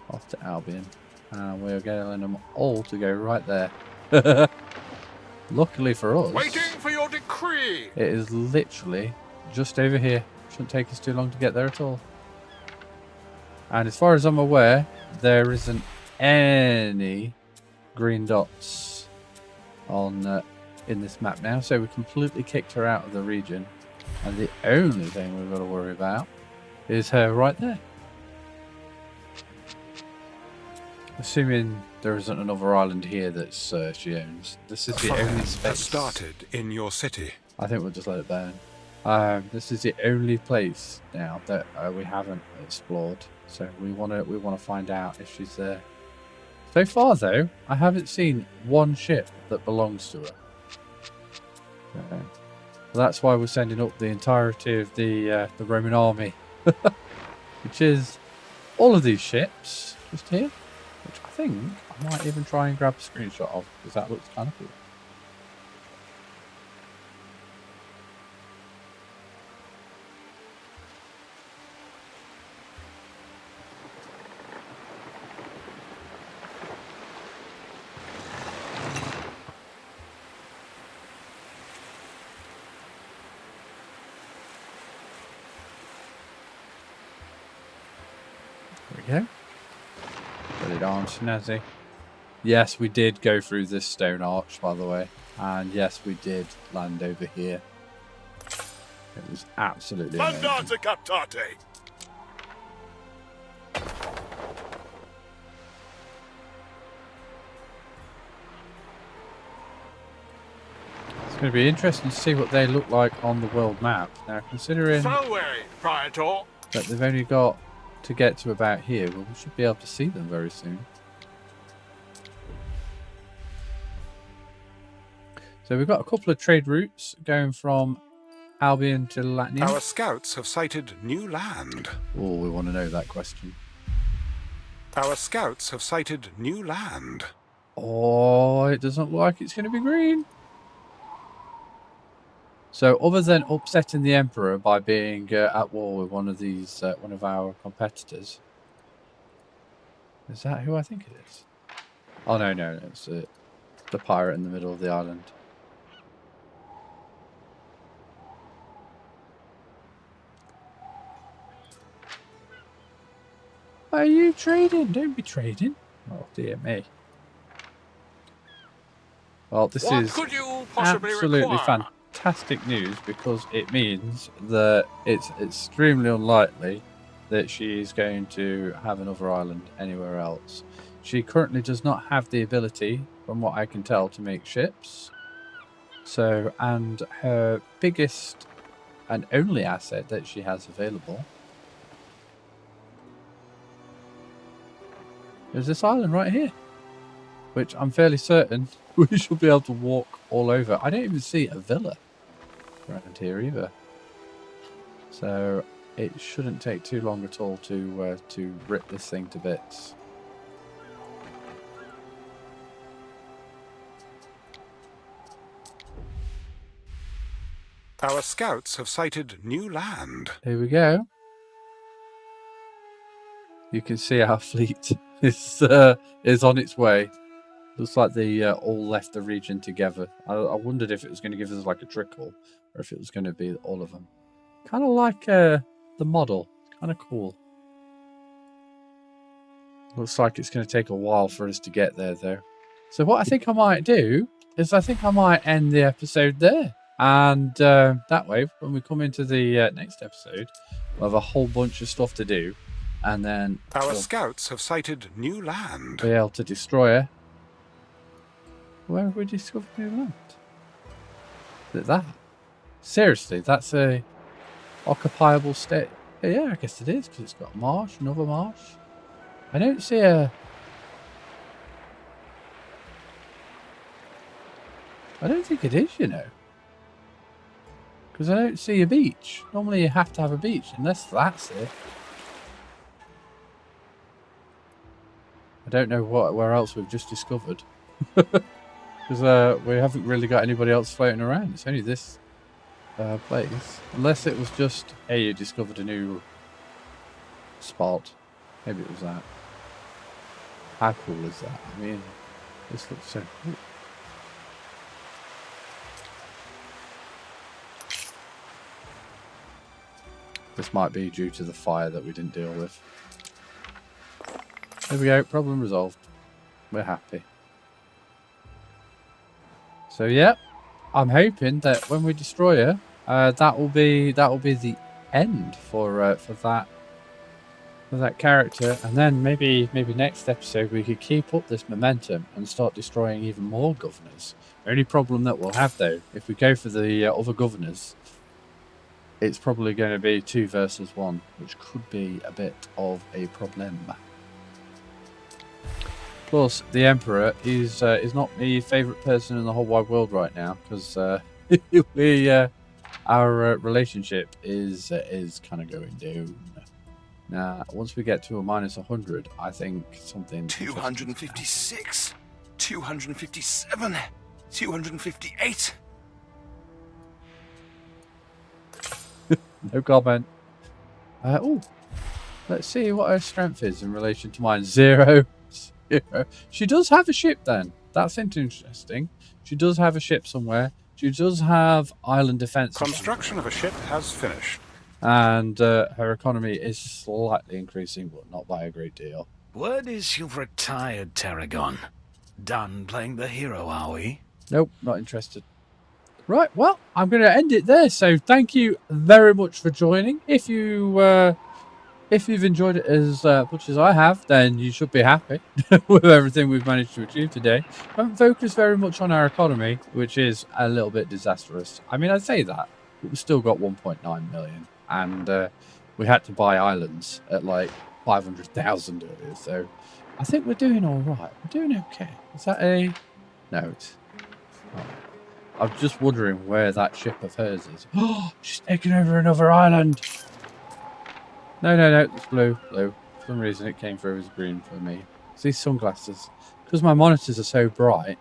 off to Albion. And we're getting them all to go right there. Luckily for us,
Waiting for your decree.
it is literally just over here. Shouldn't take us too long to get there at all. And as far as I'm aware, there isn't any green dots on in this map now. So we completely kicked her out of the region. And the only thing we've got to worry about is her right there. Assuming there isn't another island here that she owns. This is the only space.
Has started in your city.
I think we'll just let it burn. This is the only place now that we haven't explored. So we want to find out if she's there. So far, though, I haven't seen 1 ship that belongs to her. So that's why we're sending up the entirety of the Roman army, which is all of these ships just here. Which I think I might even try and grab a screenshot of, because that looks kind of cool. There we go. Pretty darn snazzy. Yes, we did go through this stone arch, by the way. And yes, we did land over here. It was absolutely amazing.
Mandate captate.
It's going to be interesting to see what they look like on the world map. Now, considering
So weary, Praetor.
that they've only got to get to about here, well, we should be able to see them very soon. So we've got a couple of trade routes going from Albion to Latinium.
Our scouts have sighted new land.
Oh, we want to know that question.
Our scouts have sighted new land.
Oh, it doesn't look like it's going to be green. So other than upsetting the Emperor by being at war with one of these, one of our competitors. Is that who I think it is? Oh, no, it's the pirate in the middle of the island. What are you trading? Don't be trading. Oh, dear me. Well, this
What
is
could you possibly
absolutely
require?
fantastic news because it means that it's extremely unlikely that she's going to have another island anywhere else. She currently does not have the ability, from what I can tell, to make ships. So, and her biggest and only asset that she has available is this island right here, which I'm fairly certain we should be able to walk all over. I don't even see a villa around here either, so it shouldn't take too long at all to rip this thing to bits.
Our scouts have sighted new land.
Here we go. You can see our fleet is on its way. Looks like they all left the region together. I wondered if it was going to give us like a trickle, or if it was going to be all of them. Kind of like the model. Kind of cool. Looks like it's going to take a while for us to get there, though. So what I think I might do is I think I might end the episode there. And that way, when we come into the next episode, we'll have a whole bunch of stuff to do. And then
Our scouts have sighted new land.
Be able to destroy her. Where have we discovered new land? Is it that? Seriously, that's a occupiable state. Yeah, I guess it is, because it's got a marsh, another marsh. I don't see a... I don't think it is, you know. Because I don't see a beach. Normally you have to have a beach, unless that's it. I don't know where else we've just discovered. Because we haven't really got anybody else floating around. It's only this place. Unless it was just, hey, you discovered a new spot. Maybe it was that. How cool is that? I mean, this looks so cool. This might be due to the fire that we didn't deal with. There we go, problem resolved. We're happy. So yeah, I'm hoping that when we destroy her, that will be the end for that character, and then maybe next episode we could keep up this momentum and start destroying even more governors. The only problem that we'll have though, if we go for the other governors, it's probably going to be 2 versus 1, which could be a bit of a problem. Plus, the Emperor is not my favourite person in the whole wide world right now, because our relationship is kind of going down. Now, once we get to a -100, I think something...
256, 257, 258.
No comment. Oh, let's see what her strength is in relation to mine. 0. She does have a ship then. That's interesting. She does have a ship somewhere. She does have island defense.
Construction of a ship has finished.
And her economy is slightly increasing, but not by a great deal.
Word is you've retired, Tarragon. Done playing the hero, are we?
Nope, not interested. Right, well, I'm going to end it there. So thank you very much for joining. If you've enjoyed it as much as I have, then you should be happy with everything we've managed to achieve today. We haven't focused very much on our economy, which is a little bit disastrous. I mean, I'd say that, but we've still got 1.9 million. And we had to buy islands at like 500,000 earlier. So I think we're doing all right. We're doing okay. Is that a... No, it's... Oh. I'm just wondering where that ship of hers is. Oh, she's taking over another island. No, it's blue. For some reason it came through as green for me. It's these sunglasses. Because my monitors are so bright.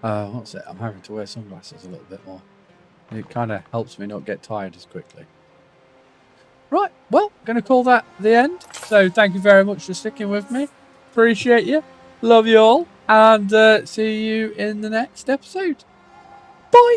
What's it? I'm having to wear sunglasses a little bit more. It kind of helps me not get tired as quickly. Right, well, going to call that the end. So thank you very much for sticking with me. Appreciate you. Love you all. And see you in the next episode. Bye.